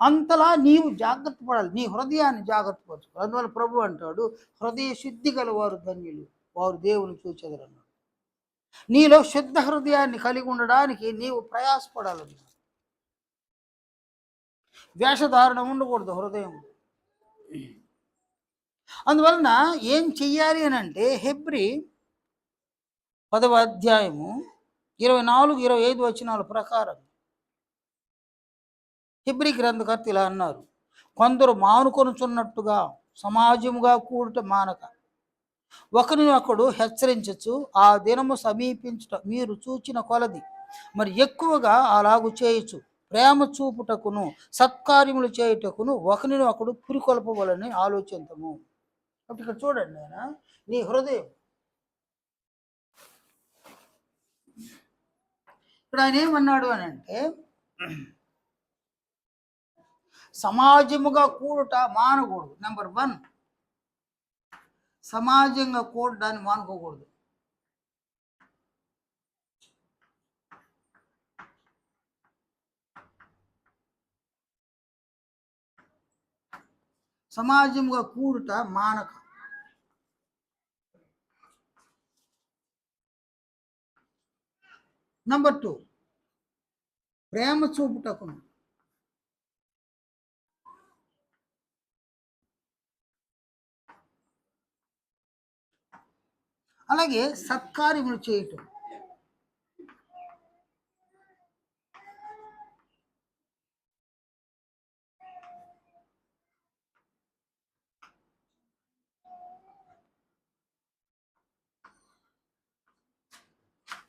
అంతలా నీవు జాగ్రత్త పడాలి, నీ హృదయాన్ని జాగ్రత్త పరచుకోవాలి. అందువల్ల ప్రభు అంటాడు, హృదయ శుద్ధి గల వారు ధన్యులు, వారు దేవుని చూచెదరు అన్నాడు. నీలో శుద్ధ హృదయాన్ని కలిగి ఉండడానికి నీవు ప్రయాసపడాలన్నాడు. వేషధారణ ఉండకూడదు హృదయం. అందువలన ఏం చెయ్యాలి అని అంటే, హెబ్రీ 10వ అధ్యాయము 24-25 వచనాల ప్రకారం హెబ్రీ గ్రంథకర్త ఇలా అన్నారు, కొందరు మానుకొనుచున్నట్టుగా సమాజముగా కూడుట మానక ఒకరినొకడు హెచ్చరించచ్చు, ఆ దినము సమీపించుట మీరు చూచిన కొలది మరి ఎక్కువగా అలాగు చేయొచ్చు. ప్రేమ చూపుటకును సత్కార్యములు చేయుటకును ఒకరిని ఒకడు పురికొల్పవలని ఆలోచించము. కాబట్టి ఇక్కడ చూడండి, నేను నీ హృదయం, ఇక్కడ ఆయన ఏమన్నాడు అని అంటే, సమాజముగా కూడుట మానకూడదు. నెంబర్ 1, సమాజంగా కూడడాన్ని మానుకోకూడదు. సమాజంగా కూడుట మానక. నెంబర్ 2, ప్రేమ చూపుటకును అలాగే సత్కార్యములు చేయటం.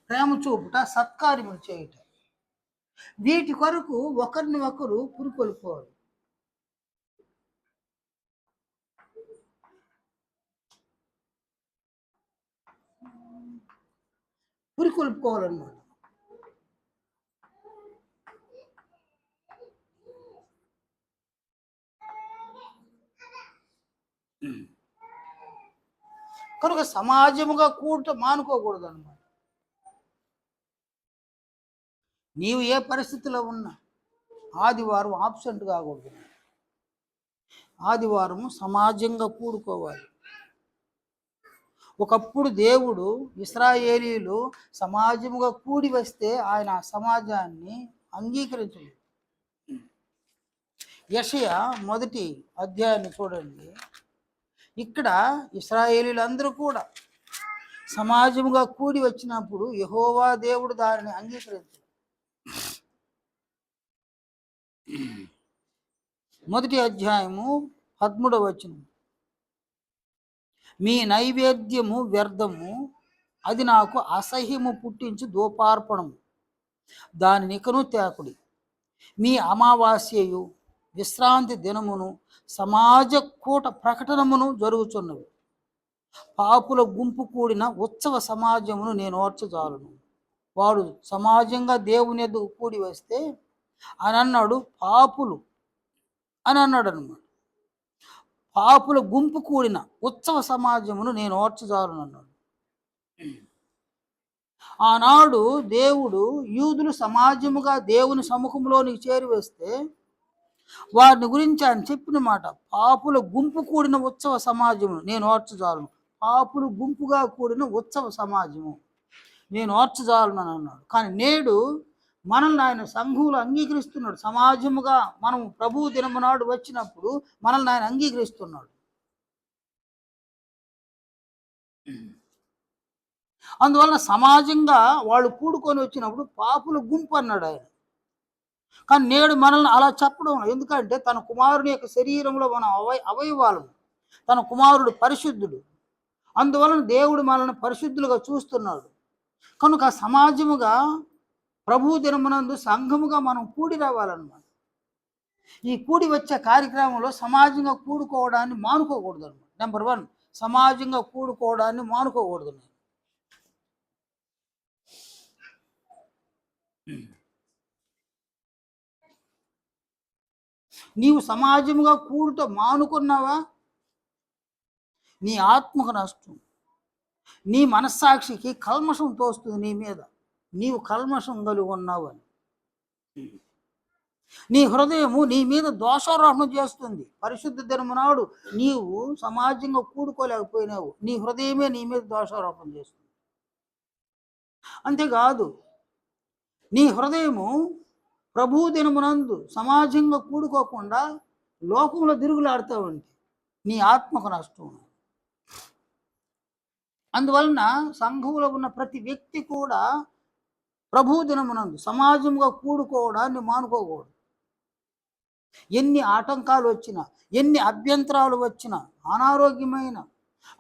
ప్రేమ చూపుట, సత్కార్యములు చేయటం, వీటి కొరకు ఒకరిని ఒకరు పురికొల్పుకోవాలి. పురికొల్పుకోవాలన్నమాట. కనుక సమాజముగా కూడట మానుకోకూడదు అన్నమాట. నీవు ఏ పరిస్థితిలో ఉన్నా ఆదివారం ఆబ్సెంట్ కాకూడదు. ఆదివారము సమాజంగా కూడుకోవాలి. ఒకప్పుడు దేవుడు ఇశ్రాయేలీయులు సమాజముగా కూడి వస్తే ఆయన ఆ సమాజాన్ని అంగీకరించలేదు. యెషయా 1వ అధ్యాయాన్ని చూడండి. ఇక్కడ ఇశ్రాయేలీయులందరూ కూడా సమాజముగా కూడి వచ్చినప్పుడు యెహోవా దేవుడు దానిని అంగీకరించాడు. 1వ అధ్యాయము 13వ వచనం, మీ నైవేద్యము వ్యర్థము, అది నాకు అసహ్యము పుట్టించు ధూపార్పణము, దానినికను తేకుడి. మీ అమావాస్యయు విశ్రాంతి దినమును సమాజ కూట ప్రకటనమును జరుగుచున్నవి. పాపుల గుంపు కూడిన ఉత్సవ సమాజమును నేను ఓర్చజాలను. వాడు సమాజంగా దేవుని ఎదుగు కూడి వస్తే అని అన్నాడు, పాపులు అని అన్నాడు అన్నమాట. పాపుల గుంపు కూడిన ఉత్సవ సమాజమును నేను ఓర్చజాలను అన్నాడు. ఆనాడు దేవుడు యూదులు సమాజముగా దేవుని సముఖంలోనికి చేరి వస్తే వారిని గురించి ఆయన చెప్పిన మాట, పాపుల గుంపు కూడిన ఉత్సవ సమాజము నేను ఓర్చజాలను. పాపులు గుంపుగా కూడిన ఉత్సవ సమాజము నేను ఓర్చజాలను అని అన్నాడు. కానీ నేడు మనల్ని ఆయన సంఘంలో అంగీకరిస్తున్నాడు. సమాజముగా మనం ప్రభు దినము నాడు వచ్చినప్పుడు మనల్ని ఆయన అంగీకరిస్తున్నాడు. అందువలన సమాజంగా వాళ్ళు కూడుకొని వచ్చినప్పుడు పాపుల గుంపు అన్నాడు ఆయన. కానీ నేడు మనల్ని అలా చెప్పడం, ఎందుకంటే తన కుమారుని యొక్క శరీరంలో మనం అవయవాలను, తన కుమారుడు పరిశుద్ధుడు, అందువలన దేవుడు మనల్ని పరిశుద్ధులుగా చూస్తున్నాడు. కనుక సమాజముగా ప్రభు దినమునందు సంఘముగా మనం కూడి రావాలన్నమాట. ఈ కూడి వచ్చే కార్యక్రమంలో సమాజంగా కూడుకోవడాన్ని మానుకోకూడదు అనమాట. నెంబర్ 1, సమాజంగా కూడుకోవడాన్ని మానుకోకూడదు. నీవు సమాజముగా కూడుట మానుకున్నావా, నీ ఆత్మకు నష్టం, నీ మనస్సాక్షికి కల్మషం తోస్తుంది నీ మీద. నీవు కల్మషం కలిగి ఉన్నావు అని నీ హృదయము నీ మీద దోషారోపణ చేస్తుంది. పరిశుద్ధ దినము నాడు నీవు సమాజంగా కూడుకోలేకపోయినావు, నీ హృదయమే నీ మీద దోషారోపణ చేస్తుంది. అంతేకాదు, నీ హృదయము ప్రభు దినమునందు సమాజంగా కూడుకోకుండా లోకంలో తిరుగులాడుతూ ఉంటే నీ ఆత్మకు నష్టం. అందువలన సంఘంలో ఉన్న ప్రతి వ్యక్తి కూడా ప్రభు దినమునందు సమాజంగా కూడుకోవడాన్ని మానుకోకూడదు. ఎన్ని ఆటంకాలు వచ్చినా, ఎన్ని అభ్యంతరాలు వచ్చినా, అనారోగ్యమైన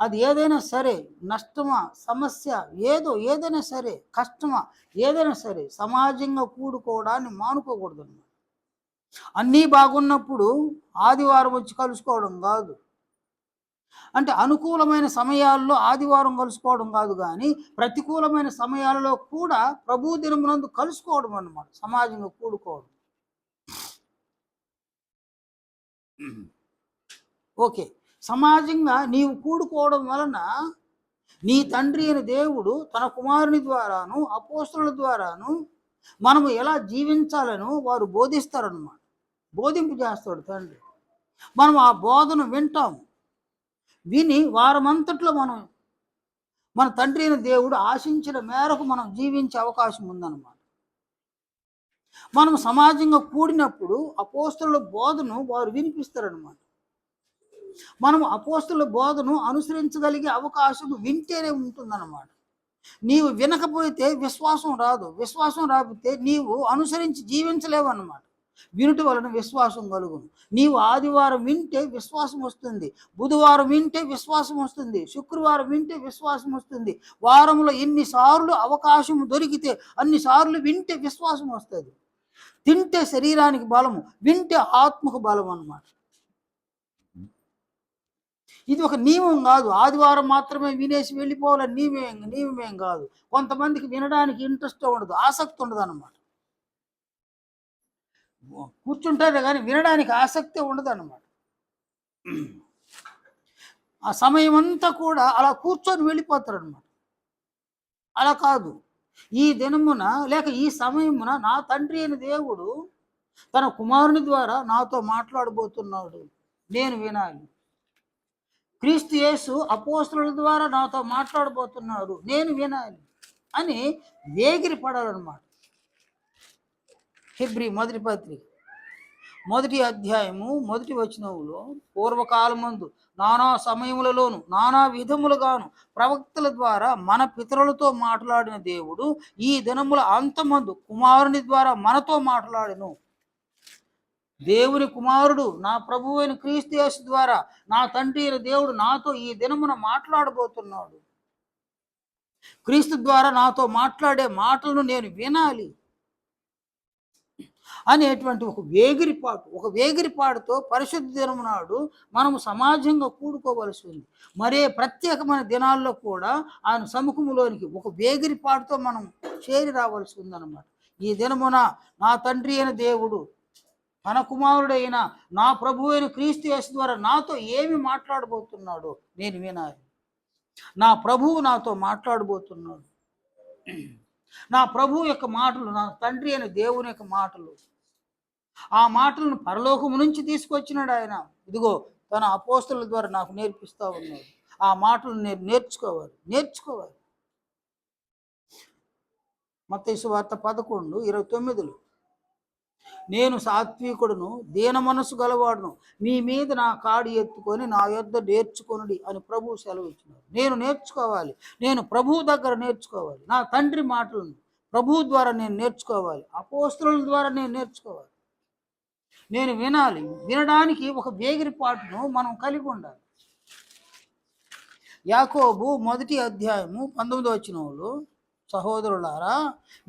అది ఏదైనా సరే, నష్టమా, సమస్య ఏదైనా సరే, కష్టమా ఏదైనా సరే, సమాజంగా కూడుకోవడాన్ని మానుకోకూడదు అన్నమాట. అన్నీ బాగున్నప్పుడు ఆదివారం వచ్చి కలుసుకోవడం కాదు, అంటే అనుకూలమైన సమయాల్లో ఆదివారం కలుసుకోవడం కాదు, కానీ ప్రతికూలమైన సమయాలలో కూడా ప్రభు దినమునందు కలుసుకోవడం అన్నమాట, సమాజంగా కూడుకోవడం. ఓకే, సమాజంగా నీవు కూడుకోవడం వలన నీ తండ్రి అయిన దేవుడు తన కుమారుని ద్వారాను అపోస్తలుల ద్వారాను మనము ఎలా జీవించాలను వారు బోధిస్తారన్నమాట, బోధింపు చేస్తాడు తండ్రి. మనం ఆ బోధన వింటాము, విని వారమంతట్లో మనం మన తండ్రి అయిన దేవుడు ఆశించిన మేరకు మనం జీవించే అవకాశం ఉందన్నమాట. మనం సమాజంగా కూడినప్పుడు అపోస్తలుల బోధను వారు వినిపిస్తారన్నమాట. మనం అపోస్తలుల బోధను అనుసరించగలిగే అవకాశం వింటేనే ఉంటుందన్నమాట. నీవు వినకపోతే విశ్వాసం రాదు, విశ్వాసం రాకపోతే నీవు అనుసరించి జీవించలేవు అన్నమాట. వినుట వలన విశ్వాసం కలుగును. నీవు ఆదివారం వింటే విశ్వాసం వస్తుంది, బుధవారం వింటే విశ్వాసం వస్తుంది, శుక్రవారం వింటే విశ్వాసం వస్తుంది. వారంలో ఎన్నిసార్లు అవకాశం దొరికితే అన్నిసార్లు వింటే విశ్వాసం వస్తుంది. తింటే శరీరానికి బలము, వింటే ఆత్మకు బలం అన్నమాట. ఇది ఒక నియమం కాదు, ఆదివారం మాత్రమే వినేసి వెళ్ళిపోవాలని నియమేం కాదు. కొంతమందికి వినడానికి ఇంట్రెస్ట్ ఉండదు, ఆసక్తి ఉండదు అన్నమాట. కూర్చుంటారే కానీ వినడానికి ఆసక్తి ఉండదు అన్నమాట. ఆ సమయం అంతా కూడా అలా కూర్చొని వెళ్ళిపోతారు అన్నమాట. అలా కాదు, ఈ దినమున లేక ఈ సమయమున నా తండ్రి అయిన దేవుడు తన కుమారుని ద్వారా నాతో మాట్లాడబోతున్నాడు, నేను వినాలి. క్రీస్తు యేసు అపోస్తలుల ద్వారా నాతో మాట్లాడబోతున్నాడు, నేను వినాలి అని వేగిరి పడాలన్నమాట. హెబ్రీ మొదటి పత్రిక 1వ అధ్యాయము 1వ వచనములో, పూర్వకాలమందు నానా సమయములలోను నానా విధములుగాను ప్రవక్తల ద్వారా మన పితరులతో మాట్లాడిన దేవుడు ఈ దినముల అంతమందు కుమారుని ద్వారా మనతో మాట్లాడెను. దేవుని కుమారుడు నా ప్రభువు అయిన క్రీస్తు యేసు ద్వారా నా తండ్రి అయిన దేవుడు నాతో ఈ దినమున మాట్లాడబోతున్నాడు. క్రీస్తు ద్వారా నాతో మాట్లాడే మాటలను నేను వినాలి అనేటువంటి ఒక వేగిరిపాటుతో పరిశుద్ధ దినము నాడు మనము సమాజంగా కూడుకోవలసి ఉంది. మరే ప్రత్యేకమైన దినాల్లో కూడా ఆయన సముఖములోనికి ఒక వేగిరిపాటుతో మనం చేరి రావాల్సి ఉందన్నమాట. ఈ దినమున నా తండ్రి అయిన దేవుడు తన కుమారుడైన నా ప్రభు అయిన క్రీస్తు యేసు ద్వారా నాతో ఏమి మాట్లాడబోతున్నాడో నేను వినాలి. నా ప్రభువు నాతో మాట్లాడబోతున్నాడు. నా ప్రభు యొక్క మాటలు, నా తండ్రి అయిన దేవుని యొక్క మాటలు, ఆ మాటలను పరలోకము నుంచి తీసుకొచ్చినాడు ఆయన. ఇదిగో తన అపోస్తలుల ద్వారా నాకు నేర్పిస్తూ ఉన్నాడు. ఆ మాటలు నేను నేర్చుకోవాలి. మత్తయి సువార్త 11:29. నేను సాత్వికుడును, దీన మనసు గలవాడును, మీ మీద నా కాడి ఎత్తుకొని నా యొద్ద నేర్చుకొనుడి అని ప్రభువు సెలవు ఇచ్చినారు. నేను నేర్చుకోవాలి, నేను ప్రభువు దగ్గర నేర్చుకోవాలి, నా తండ్రి మాటలను ప్రభువు ద్వారా నేను నేర్చుకోవాలి, అపోస్తలుల ద్వారా నేను నేర్చుకోవాలి, నేను వినాలి. వినడానికి ఒక వేగిరిపాటును మనం కలిగి ఉండాలి. యాకోబు 1:19 సహోదరులారా,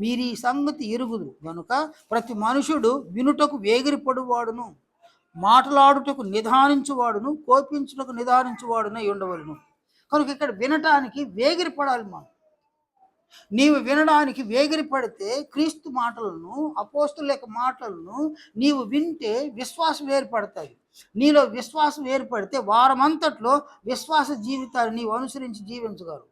మీరు ఈ సంగతి ఎరుగుదురు గనుక ప్రతి మనుషుడు వినుటకు వేగిరిపడువాడును, మాట్లాడుటకు నిదానించువాడును, కోపించుటకు నిదానించువాడునై ఉండవలను. కనుక ఇక్కడ వినటానికి వేగిరిపడాలి. నీవు వినడానికి వేగిరిపడితే క్రీస్తు మాటలను, అపోస్తుల యొక్క మాటలను నీవు వింటే విశ్వాసం ఏర్పడతాయి. నీలో విశ్వాసం ఏర్పడితే వారమంతట్లో విశ్వాస జీవితాన్ని నీవు అనుసరించి జీవించగలవు.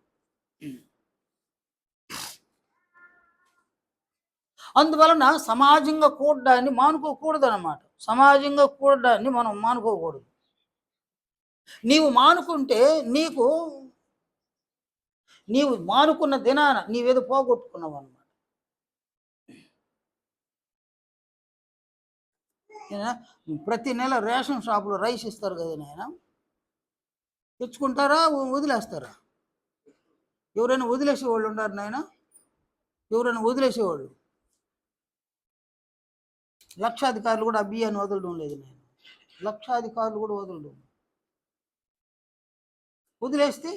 అందువలన సమాజంగా కూడడాన్ని మానుకోకూడదు అన్నమాట. సమాజంగా కూడడాన్ని మనం మానుకోకూడదు. నీవు మానుకుంటే నీవు మానుకున్న దినాన నీవేదో పోగొట్టుకున్నావు అన్నమాట. ప్రతి నెల రేషన్ షాపులో రైస్ ఇస్తారు కదా నాయన, తెచ్చుకుంటారా వదిలేస్తారా? ఎవరైనా వదిలేసేవాళ్ళు ఉన్నారు నాయన? ఎవరైనా వదిలేసేవాళ్ళు? లక్షాధికారులు కూడా ఆ బియ్యాన్ని వదలడం లేదు నేను. లక్షాధికారులు కూడా వదలడం. వదిలేస్తే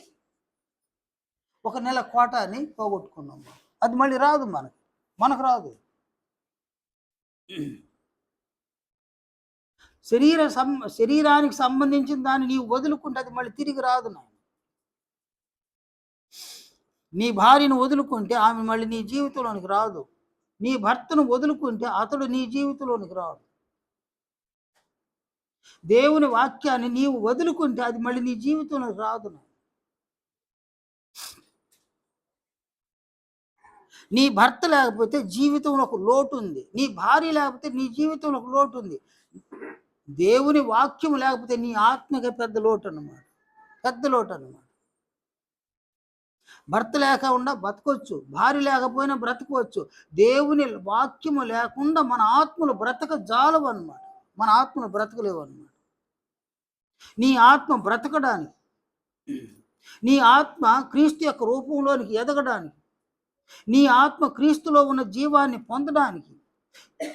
ఒక నెల కోటాని పోగొట్టుకున్నాం. అది మళ్ళీ రాదు, మనకు రాదు. శరీరానికి సంబంధించిన దాన్ని నీవు వదులుకుంటే అది మళ్ళీ తిరిగి రాదు నాయన. నీ భార్యను వదులుకుంటే ఆమె మళ్ళీ నీ జీవితంలోనికి రాదు. నీ భర్తను వదులుకుంటే అతడు నీ జీవితంలోనికి రాడు. దేవుని వాక్యాన్ని నీవు వదులుకుంటే అది మళ్ళీ నీ జీవితంలోకి రాదు. నీ భర్త లేకపోతే జీవితంలో ఒక లోటు ఉంది. నీ భార్య లేకపోతే నీ జీవితంలో ఒక లోటు ఉంది. దేవుని వాక్యం లేకపోతే నీ ఆత్మకే పెద్ద లోటు అన్నమాట. పెద్ద లోటు అన్నమాట. భర్త లేకుండా బతకొచ్చు, భార్య లేకపోయినా బ్రతకవచ్చు. దేవుని వాక్యము లేకుండా మన ఆత్మలు బ్రతక జాలవు అన్నమాట. మన ఆత్మలు బ్రతకలేవు అన్నమాట. నీ ఆత్మ బ్రతకడానికి, నీ ఆత్మ క్రీస్తు యొక్క రూపంలోనికి ఎదగడానికి, నీ ఆత్మ క్రీస్తులో ఉన్న జీవాన్ని పొందడానికి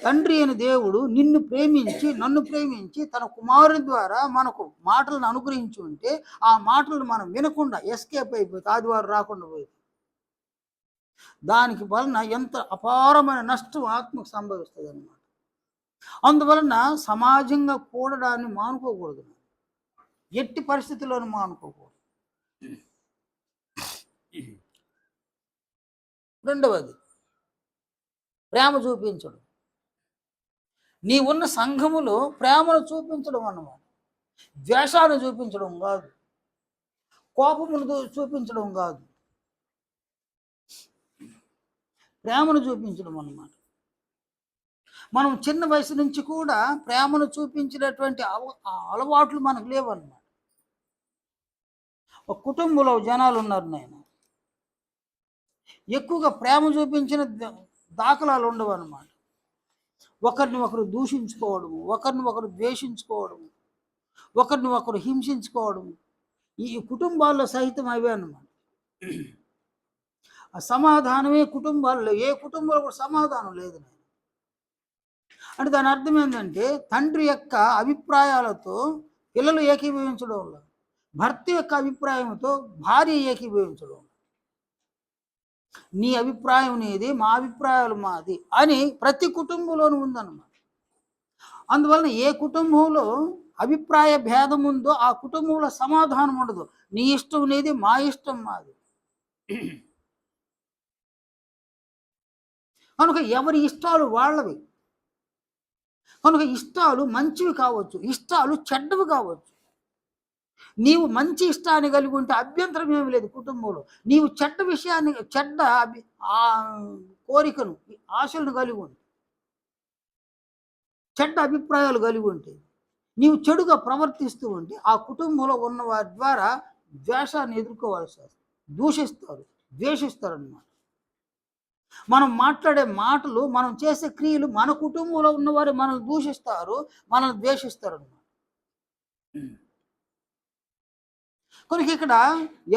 తండ్రి అయిన దేవుడు నిన్ను ప్రేమించి, నన్ను ప్రేమించి తన కుమారుని ద్వారా మనకు మాటలను అనుగ్రహించి ఉంటే ఆ మాటలను మనం వినకుండా ఎస్కేప్ అయిపోతే ఆదివారం రాకుండా పోయింది. దానికి వలన ఎంత అపారమైన నష్టం ఆత్మకు సంభవిస్తుంది అన్నమాట. అందువలన సమాజంగా కూడడాన్ని మానుకోకూడదు. ఎట్టి పరిస్థితుల్లోనూ మానుకోకూడదు. రెండవది, ప్రేమ చూపించడం. నీ ఉన్న సంఘములో ప్రేమను చూపించడం అన్నమాట. ద్వేషాన్ని చూపించడం కాదు, కోపమును చూపించడం కాదు, ప్రేమను చూపించడం అన్నమాట. మనం చిన్న వయసు నుంచి కూడా ప్రేమను చూపించినటువంటి అలవాట్లు మనకు లేవన్నమాట. ఒక కుటుంబంలో జనాలు ఉన్నారు నాయన, ఎక్కువగా ప్రేమ చూపించిన దాఖలాలు ఉండవు అన్నమాట. ఒకరిని ఒకరు దూషించుకోవడము, ఒకరిని ఒకరు ద్వేషించుకోవడము, ఒకరిని ఒకరు హింసించుకోవడము, ఈ కుటుంబాల్లో సహితం అవే అన్నమాట. ఆ సమాధానమే కుటుంబాల్లో, ఏ కుటుంబంలో కూడా సమాధానం లేదు. అంటే దాని అర్థం ఏంటంటే తండ్రి యొక్క అభిప్రాయాలతో పిల్లలు ఏకీభవించడం, భర్త యొక్క అభిప్రాయంతో భార్య ఏకీభవించడం, నీ అభిప్రాయం నీది, మా అభిప్రాయాలు మాది అని ప్రతి కుటుంబంలోనూ ఉందన్నమాట. అందువలన ఏ కుటుంబంలో అభిప్రాయ భేదం ఉందో ఆ కుటుంబంలో సమాధానం ఉండదు. నీ ఇష్టం నీది, మా ఇష్టం మాది. కనుక ఎవరి ఇష్టాలు వాళ్ళవి. కనుక ఇష్టాలు మంచివి కావచ్చు, ఇష్టాలు చెడ్డవి కావచ్చు. నీవు మంచి ఇష్టాన్ని కలిగి ఉంటే అభ్యంతరం ఏమి లేదు కుటుంబంలో. నీవు చెడ్డ విషయాన్ని, చెడ్డ కోరికను, ఆశలను కలిగి ఉంటే, చెడ్డ అభిప్రాయాలు కలిగి ఉంటే, నీవు చెడుగా ప్రవర్తిస్తూ ఉంటే ఆ కుటుంబంలో ఉన్న వారి ద్వారా ద్వేషాన్ని ఎదుర్కోవాల్సి వస్తుంది. దూషిస్తారు, ద్వేషిస్తారు అన్నమాట. మనం మాట్లాడే మాటలు, మనం చేసే క్రియలు మన కుటుంబంలో ఉన్నవారు మనల్ని దూషిస్తారు, మనల్ని ద్వేషిస్తారు అన్నమాట. కనుక ఇక్కడ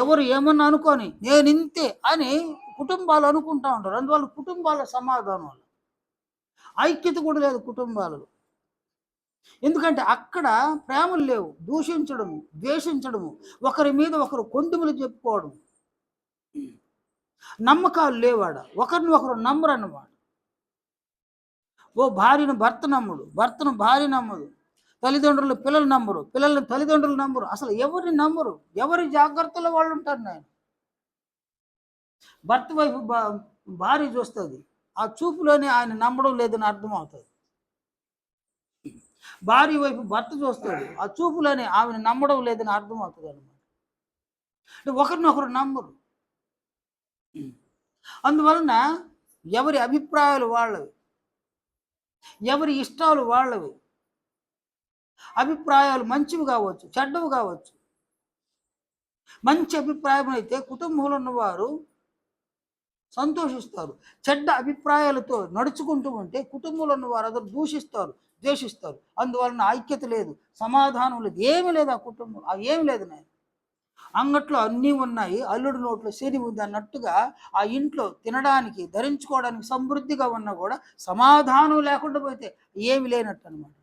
ఎవరు ఏమన్నా అనుకొని నేను ఇంతే అని కుటుంబాలు అనుకుంటా ఉంటారు. అందువల్ల కుటుంబాల సమాధానం, ఐక్యత కూడా లేదు కుటుంబాలలో. ఎందుకంటే అక్కడ ప్రేమలు లేవు, దూషించడము, ద్వేషించడము, ఒకరి మీద ఒకరు కొండుములు చెప్పుకోవడం, నమ్మకాలు లేవాడ, ఒకరిని ఒకరు నమ్మరు అన్నమాట. ఓ భార్యను భర్త నమ్ముడు, భర్తను భార్య నమ్మదు, తల్లిదండ్రులు పిల్లలు నమ్మరు, పిల్లలను తల్లిదండ్రులు నమ్మరు, అసలు ఎవరిని నమ్మరు, ఎవరి జాగ్రత్తలో వాళ్ళు ఉంటారు. నేను భర్త వైపు భార్య చూస్తుంది, ఆ చూపులోనే ఆయన నమ్మడం లేదని అర్థమవుతుంది. భార్య వైపు భర్త చూస్తాడు, ఆ చూపులోనే ఆమెను నమ్మడం లేదని అర్థమవుతుంది అనమాట. అంటే ఒకరినొకరు నమ్మరు. అందువలన ఎవరి అభిప్రాయాలు వాళ్ళవి, ఎవరి ఇష్టాలు వాళ్ళవి. అభిప్రాయాలు మంచివి కావచ్చు, చెడ్డవి కావచ్చు. మంచి అభిప్రాయం అయితే కుటుంబంలో ఉన్నవారు సంతోషిస్తారు. చెడ్డ అభిప్రాయాలతో నడుచుకుంటూ ఉంటే కుటుంబంలో ఉన్నవారు అందరూ దూషిస్తారు, ద్వేషిస్తారు. అందువలన ఐక్యత లేదు, సమాధానం లేదు, ఏమీ లేదు ఆ కుటుంబంలో. ఏమి లేదు. నేను అంగట్లో అన్నీ ఉన్నాయి, అల్లుడి నోట్లో శని ఉంది అన్నట్టుగా ఆ ఇంట్లో తినడానికి ధరించుకోవడానికి సమృద్ధిగా ఉన్నా కూడా సమాధానం లేకుండా పోతే ఏమి లేనట్టు అనమాట.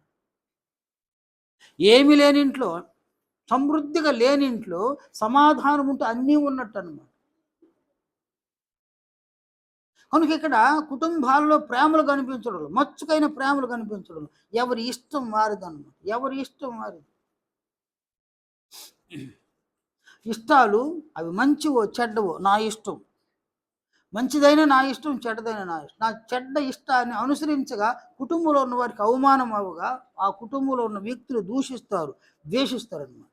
ఏమి లేని ఇంట్లో, సమృద్ధిగా లేని ఇంట్లో సమాధానం ఉంటే అన్నీ ఉన్నట్టు అనమాట. కనుక ఇక్కడ కుటుంబాల్లో ప్రేమలు కనిపించడం, మచ్చుకైన ప్రేమలు కనిపించడం, ఎవరి ఇష్టం వారిదన్నమాట, ఎవరి ఇష్టం వారిది. ఇష్టాలు అవి మంచివో చెడ్డవో నా ఇష్టం, మంచిదైనా నా ఇష్టం, చెడ్డదైనా నా ఇష్టం. నా చెడ్డ ఇష్టాన్ని అనుసరించగా కుటుంబంలో ఉన్న వారికి అవమానం అవగా ఆ కుటుంబంలో ఉన్న వ్యక్తులు దూషిస్తారు, ద్వేషిస్తారు అన్నమాట.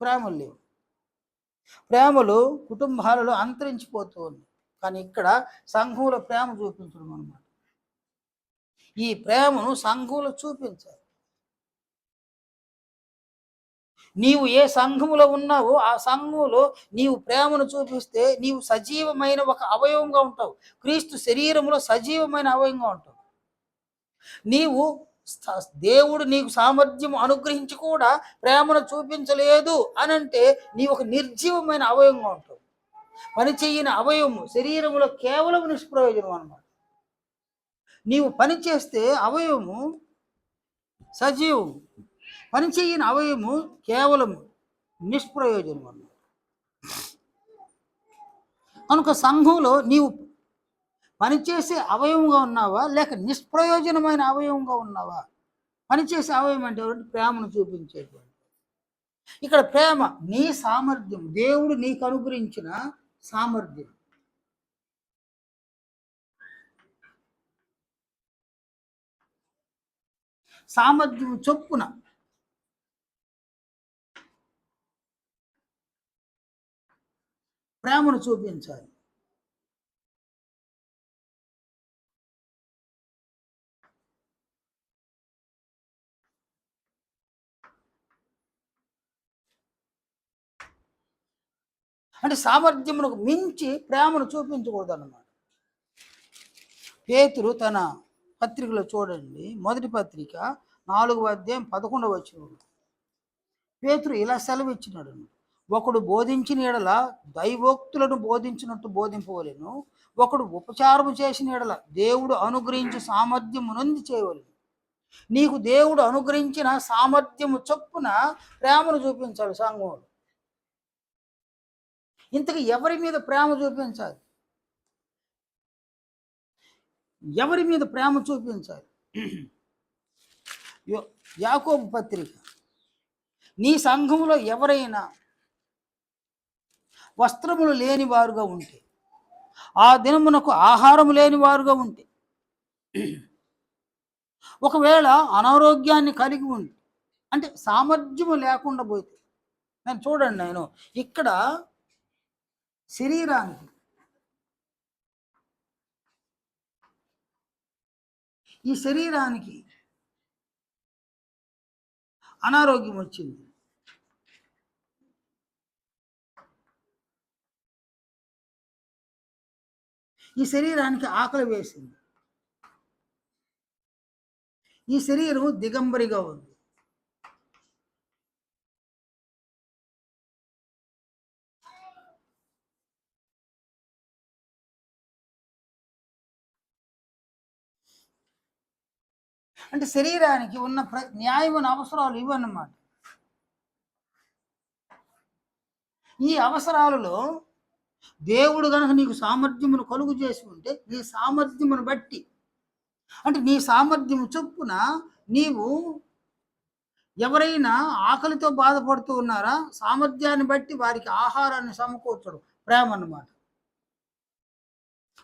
ప్రేమలు లేవు, ప్రేమలు కుటుంబాలలో అంతరించిపోతూ ఉన్నాయి. కానీ ఇక్కడ సంఘంలో ప్రేమ చూపించడం అన్నమాట. ఈ ప్రేమను సంఘంలో చూపించాలి. నీవు ఏ సంఘములో ఉన్నావో ఆ సంఘములో నీవు ప్రేమను చూపిస్తే నీవు సజీవమైన ఒక అవయవంగా ఉంటావు. క్రీస్తు శరీరంలో సజీవమైన అవయవంగా ఉంటావు. నీవు దేవుడు నీకు సామర్థ్యం అనుగ్రహించి కూడా ప్రేమను చూపించలేదు అనంటే నీవు ఒక నిర్జీవమైన అవయవంగా ఉంటావు. పని చెయ్యని అవయవము శరీరంలో కేవలం నిష్ప్రయోజనం అన్నమాట. నీవు పని చేస్తే అవయవము సజీవము, పని చెయ్యని అవయవము కేవలం నిష్ప్రయోజనం అన్నమాట. కనుక సంఘంలో నీవు పనిచేసే అవయవంగా ఉన్నావా లేక నిష్ప్రయోజనమైన అవయవంగా ఉన్నావా? పనిచేసే అవయవం అంటే ప్రేమను చూపించేటువంటి. ఇక్కడ ప్రేమ నీ సామర్థ్యం, దేవుడు నీకు అనుగ్రహించిన సామర్థ్యం. సామర్థ్యం చొప్పున ప్రేమను చూపించాలి. అంటే సామర్థ్యమునకు మించి ప్రేమను చూపించకూడదు అన్నమాట. పేతురు తన పత్రికలో చూడండి, మొదటి పత్రిక 4వ అధ్యాయం 11వ వచనం పేతురు ఇలా సెలవిచ్చినాడు, ఒకడు బోధించిన ఎడల దైవోక్తులను బోధించినట్టు బోధింపవలెను, ఒకడు ఉపచారము చేసిన ఎడల దేవుడు అనుగ్రహించి సామర్థ్యము నొంది చేయవలెను. నీకు దేవుడు అనుగ్రహించిన సామర్థ్యము చొప్పున ప్రేమను చూపించాలి సంఘంలో. ఇంతకు ఎవరి మీద ప్రేమ చూపించాలి? ఎవరి మీద ప్రేమ చూపించాలి? యాకోబు పత్రిక, నీ సంఘంలో ఎవరైనా వస్త్రములు లేని వారుగా ఉంటే, ఆ దినమునకు ఆహారం లేని వారుగా ఉంటే, ఒకవేళ అనారోగ్యాన్ని కలిగి ఉండి అంటే సామర్థ్యము లేకుండా పోతే, నేను చూడండి, నేను ఇక్కడ శరీరానికి, ఈ శరీరానికి అనారోగ్యం వచ్చింది, ఈ శరీరానికి ఆకలి వేసింది. ఈ శరీరం దిగంబరిగా ఉంది. అంటే శరీరానికి ఉన్న న్యాయమైన అవసరాలు ఇవన్నమాట. ఈ అవసరాలలో దేవుడు కనుక నీకు సామర్థ్యమును కలుగు చేసి ఉంటే, నీ సామర్థ్యమును బట్టి, అంటే నీ సామర్థ్యం చొప్పున నీవు ఎవరైనా ఆకలితో బాధపడుతూ ఉన్నారా, సామర్థ్యాన్ని బట్టి వారికి ఆహారాన్ని సమకూర్చడం ప్రేమ అన్నమాట.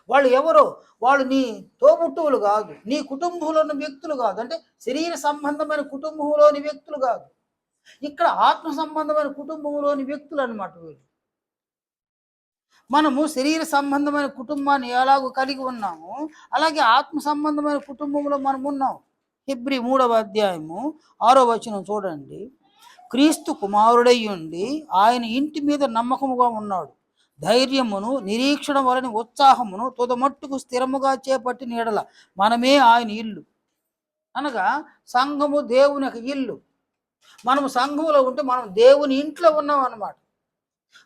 వాళ్ళు ఎవరో, వాళ్ళు నీ తోబుట్టువులు కాదు, నీ కుటుంబంలోని వ్యక్తులు కాదు, అంటే శరీర సంబంధమైన కుటుంబంలోని వ్యక్తులు కాదు, ఇక్కడ ఆత్మ సంబంధమైన కుటుంబంలోని వ్యక్తులు అన్నమాట వీళ్ళు. మనము శరీర సంబంధమైన కుటుంబాన్ని ఎలాగో కలిగి ఉన్నాము, అలాగే ఆత్మ సంబంధమైన కుటుంబంలో మనం ఉన్నాం. హెబ్రీ 3వ అధ్యాయము 6వ వచనం చూడండి. క్రీస్తు కుమారుడై ఉండి ఆయన ఇంటి మీద నమ్మకముగా ఉన్నాడు. ధైర్యమును నిరీక్షణ వలని ఉత్సాహమును తుదమట్టుకు స్థిరముగా చేపట్టి నీడల మనమే ఆయన ఇల్లు. అనగా సంఘము దేవుని యొక్క ఇల్లు. మనము సంఘములో ఉంటే మనం దేవుని ఇంట్లో ఉన్నాం అన్నమాట.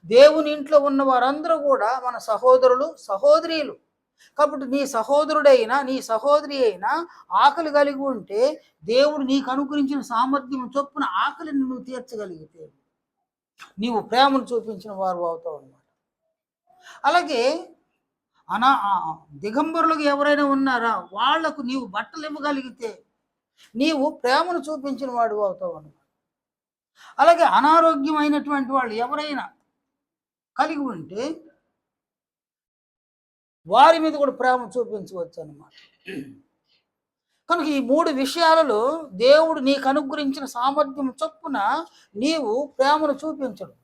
దేవుని ఇంట్లో ఉన్న వారందరూ కూడా మన సహోదరులు, సహోదరీలు. కాబట్టి నీ సహోదరుడైనా నీ సహోదరి అయినా ఆకలి కలిగి ఉంటే, దేవుడు నీకు అనుగ్రహించిన సామర్థ్యం చొప్పున ఆకలిని నువ్వు తీర్చగలిగితే నీవు ప్రేమను చూపించిన వారు అవుతావు అన్నమాట. అలాగే దిగంబరులకు ఎవరైనా ఉన్నారా, వాళ్లకు నీవు బట్టలు ఇవ్వగలిగితే నీవు ప్రేమను చూపించిన వాడు అవుతావు అన్నమాట. అలాగే అనారోగ్యమైనటువంటి వాళ్ళు ఎవరైనా కలిగి ఉంటే వారి మీద కూడా ప్రేమ చూపించవచ్చు అన్నమాట. కనుక ఈ 3 విషయాలలో దేవుడు నీకు అనుగ్రహించిన సామర్థ్యం చొప్పున నీవు ప్రేమను చూపించడు.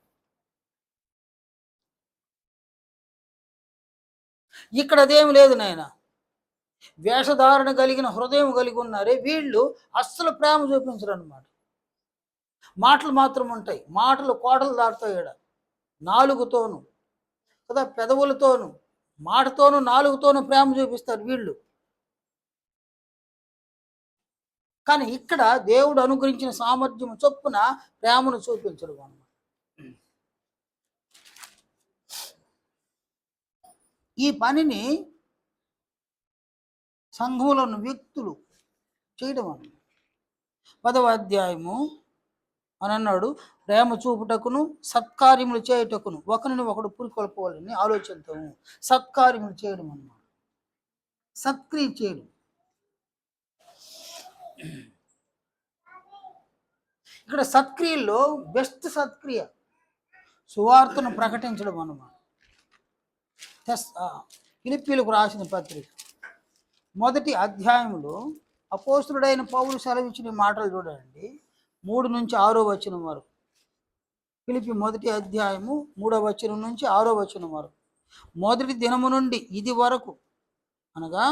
ఇక్కడ అదేమి లేదు నాయన. వేషధారణ కలిగిన హృదయం కలిగి ఉన్నారే వీళ్ళు అస్సలు ప్రేమ చూపించరు అన్నమాట. మాటలు మాత్రం ఉంటాయి, మాటలు కోటలు దాటుతాయి. నాలుగుతోను కదా, పెదవులతోను, మాటతోను, నాలుగుతోను ప్రేమ చూపిస్తారు వీళ్ళు. కానీ ఇక్కడ దేవుడు అనుగ్రహించిన సామర్థ్యం చొప్పున ప్రేమను చూపించడం అన్నమాట. ఈ పనిని సంఘంలో ఉన్న వ్యక్తులు చేయడం అన్నమాట. 10వ అధ్యాయము అని అన్నాడు, ప్రేమ చూపుటకును సత్కార్యములు చేయుటకును ఒకరిని ఒకడు పురికొల్పోవాలని ఆలోచిద్దాము. సత్కార్యములు చేయడం అన్నమాట, సత్క్రియ చేయడం. ఇక్కడ సత్క్రియల్లో బెస్ట్ సత్క్రియ సువార్తను ప్రకటించడం అన్నమాట. ఫిలిప్పీలకు రాసిన పత్రిక 1వ అధ్యాయంలో అపోస్తులుడైన పౌలు సెలవిచ్చిన మాటలు చూడండి, 3 నుంచి 6వ వచనం వరకు. ఫిలిప్పీ 1వ అధ్యాయము 3వ వచనం నుంచి 6వ వచనం వరకు. మొదటి దినము నుండి ఇది వరకు, అనగా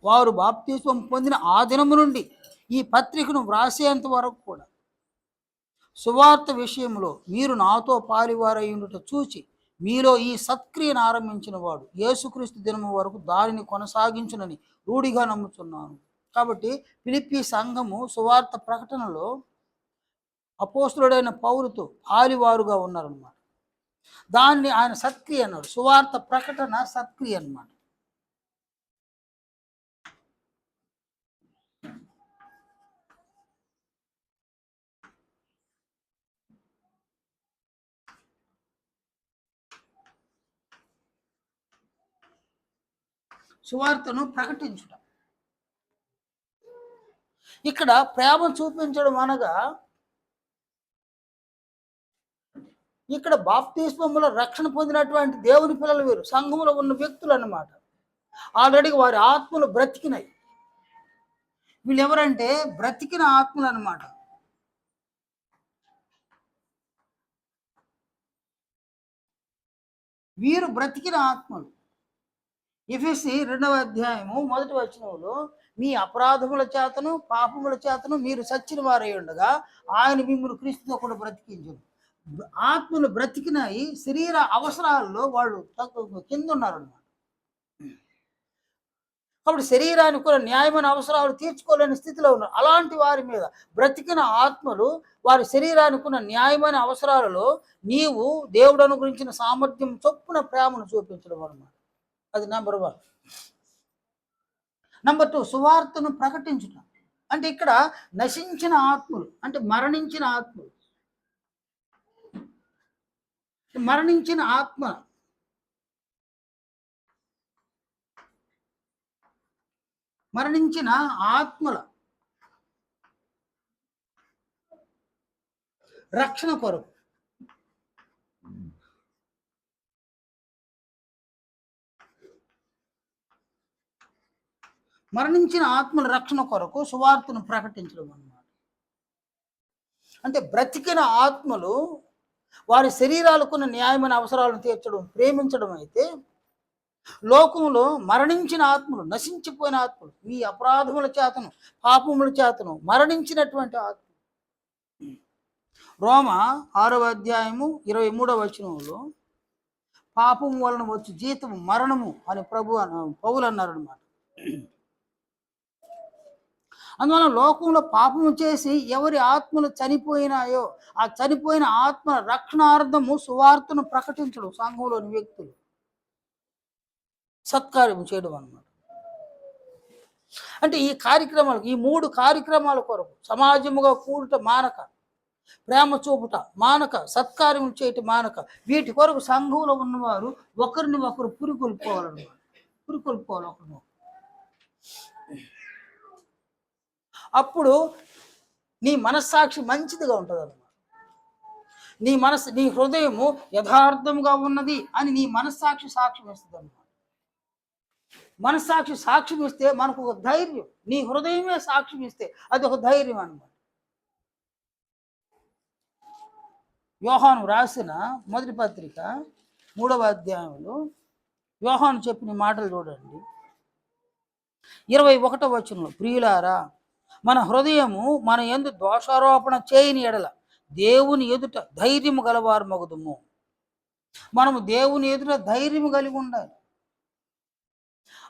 వారు బాప్తిస్మం పొందిన ఆ దినము నుండి ఈ పత్రికను వ్రాసేంత వరకు కూడా సువార్త విషయంలో మీరు నాతో పాలివారై ఉండుట చూచి మీలో ఈ సత్క్రియను ఆరంభించిన వాడు యేసుక్రీస్తు దినము వరకు దానిని కొనసాగించునని రూఢిగా నమ్ముతున్నాను. కాబట్టి ఫిలిప్పీ సంఘము సువార్త ప్రకటనలో అపోస్తులుడైన పౌలుతో పాలివారుగా ఉన్నారన్నమాట. దాన్ని ఆయన సత్క్రియ అన్నాడు. సువార్త ప్రకటన సత్క్రియ అన్నమాట. సువార్తను ప్రకటించడం. ఇక్కడ ప్రేమ చూపించడం అనగా ఇక్కడ బాప్తిస్మములో రక్షణ పొందినటువంటి దేవుని పిల్లలు వేరు, సంఘములో ఉన్న వ్యక్తులు అన్నమాట. ఆల్రెడీ వారి ఆత్మలు బ్రతికినాయి. వీళ్ళు ఎవరంటే బ్రతికిన ఆత్మలు అన్నమాట. వీరు బ్రతికిన ఆత్మలు. ఎఫెసీ 2వ అధ్యాయము 1వ వచనంలో మీ అపరాధముల చేతను పాపముల చేతను మీరు చచ్చిన వారై ఉండగా ఆయన మిమ్మల్ని క్రీస్తుతో కూడా బ్రతికించను. ఆత్మలు బ్రతికినాయి, శరీర అవసరాల్లో వాళ్ళు కింద ఉన్నారన్నమాట. కాబట్టి శరీరానికి కూడా న్యాయమైన అవసరాలు తీర్చుకోలేని స్థితిలో ఉన్నారు. అలాంటి వారి మీద బ్రతికిన ఆత్మలు వారి శరీరానికి ఉన్న న్యాయమైన అవసరాలలో నీవు దేవుడు అనుగ్రహించిన సామర్థ్యం చొప్పున ప్రేమను చూపించడం అన్నమాట. అది నెంబర్ 1. నెంబర్ 2, సువార్తను ప్రకటించుట. అంటే ఇక్కడ నశించిన ఆత్మలు అంటే మరణించిన ఆత్మలు, మరణించిన ఆత్మ మరణించిన ఆత్మల రక్షణ కొరకు మరణించిన ఆత్మల రక్షణ కొరకు సువార్తను ప్రకటించడం అన్నమాట. అంటే బ్రతికిన ఆత్మలు వారి శరీరాలకున్న న్యాయమైన అవసరాలను తీర్చడం, ప్రేమించడం అయితే, లోకంలో మరణించిన ఆత్మలు, నశించిపోయిన ఆత్మలు, మీ అపరాధముల చేతను పాపముల చేతను మరణించినటువంటి ఆత్మ. రోమ 6వ అధ్యాయము 23వ వచనంలో పాపం వలన వచ్చి జీతము మరణము అని పౌలు అన్నారనమాట. అందువలన లోకంలో పాపము చేసి ఎవరి ఆత్మలు చనిపోయినాయో ఆ చనిపోయిన ఆత్మ రక్షణార్థము సువార్తను ప్రకటించడం, సంఘంలోని వ్యక్తులు సత్కార్యం చేయడం అన్నమాట. అంటే ఈ కార్యక్రమాలకు, ఈ 3 కార్యక్రమాల కొరకు సమాజముగా కూడుట మానక, ప్రేమ చూపుట మానక, సత్కార్యం చేయటం మానక, వీటి కొరకు సంఘంలో ఉన్నవారు ఒకరిని ఒకరు పురికొల్పుకోవాలన్నమాట. పురికొల్పుకోవాలి ఒకరిని. అప్పుడు నీ మనస్సాక్షి మంచిదిగా ఉంటుంది అన్నమాట. నీ హృదయము యథార్థముగా ఉన్నది అని నీ మనస్సాక్షి సాక్ష్యం ఇస్తుంది అన్నమాట. మనస్సాక్షి సాక్ష్యం ఇస్తే మనకు ఒక ధైర్యం. నీ హృదయమే సాక్ష్యం ఇస్తే అది ఒక ధైర్యం అన్నమాట. యోహాను రాసిన మొదటి పత్రిక 3వ అధ్యాయంలో యోహాను చెప్పిన మాటలు చూడండి. 21వ వచనంలో, ప్రియులారా, మన హృదయము మన యందు దోషారోపణ చేయని ఎడల దేవుని ఎదుట ధైర్యము గలవారు మగుదుము. మనము దేవుని ఎదుట ధైర్యం కలిగి ఉండాలి.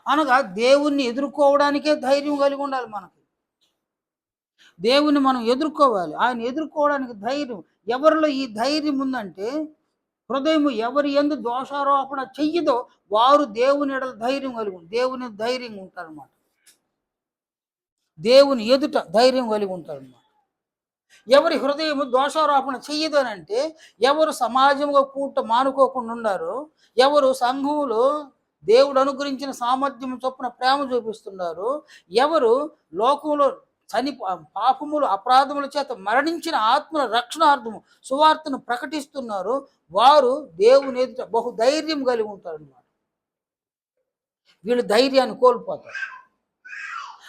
అనగా దేవుణ్ణి ఎదుర్కోవడానికే ధైర్యం కలిగి ఉండాలి. మనకి దేవుని మనం ఎదుర్కోవాలి. ఆయన ఎదుర్కోవడానికి ధైర్యం. ఎవరిలో ఈ ధైర్యం ఉందంటే, హృదయం ఎవరి యందు దోషారోపణ చెయ్యదో వారు దేవుని ఎడల ధైర్యం కలిగి దేవుని ధైర్యంగా ఉంటారన్నమాట. దేవుని ఎదుట ధైర్యం కలిగి ఉంటారన్నమాట. ఎవరి హృదయం దోషారోపణ చెయ్యదు అని అంటే, ఎవరు సమాజంగా కూట మానుకోకుండా ఉన్నారో, ఎవరు సంఘంలో దేవుడు అనుగ్రహించిన సామర్థ్యం చొప్పున ప్రేమ చూపిస్తున్నారు, ఎవరు లోకంలో పాపములు అపరాధముల చేత మరణించిన ఆత్మల రక్షణార్థము సువార్తను ప్రకటిస్తున్నారు, వారు దేవుని ఎదుట బహు ధైర్యం కలిగి ఉంటారు అన్నమాట. వీళ్ళు ధైర్యాన్ని కోల్పోతారు.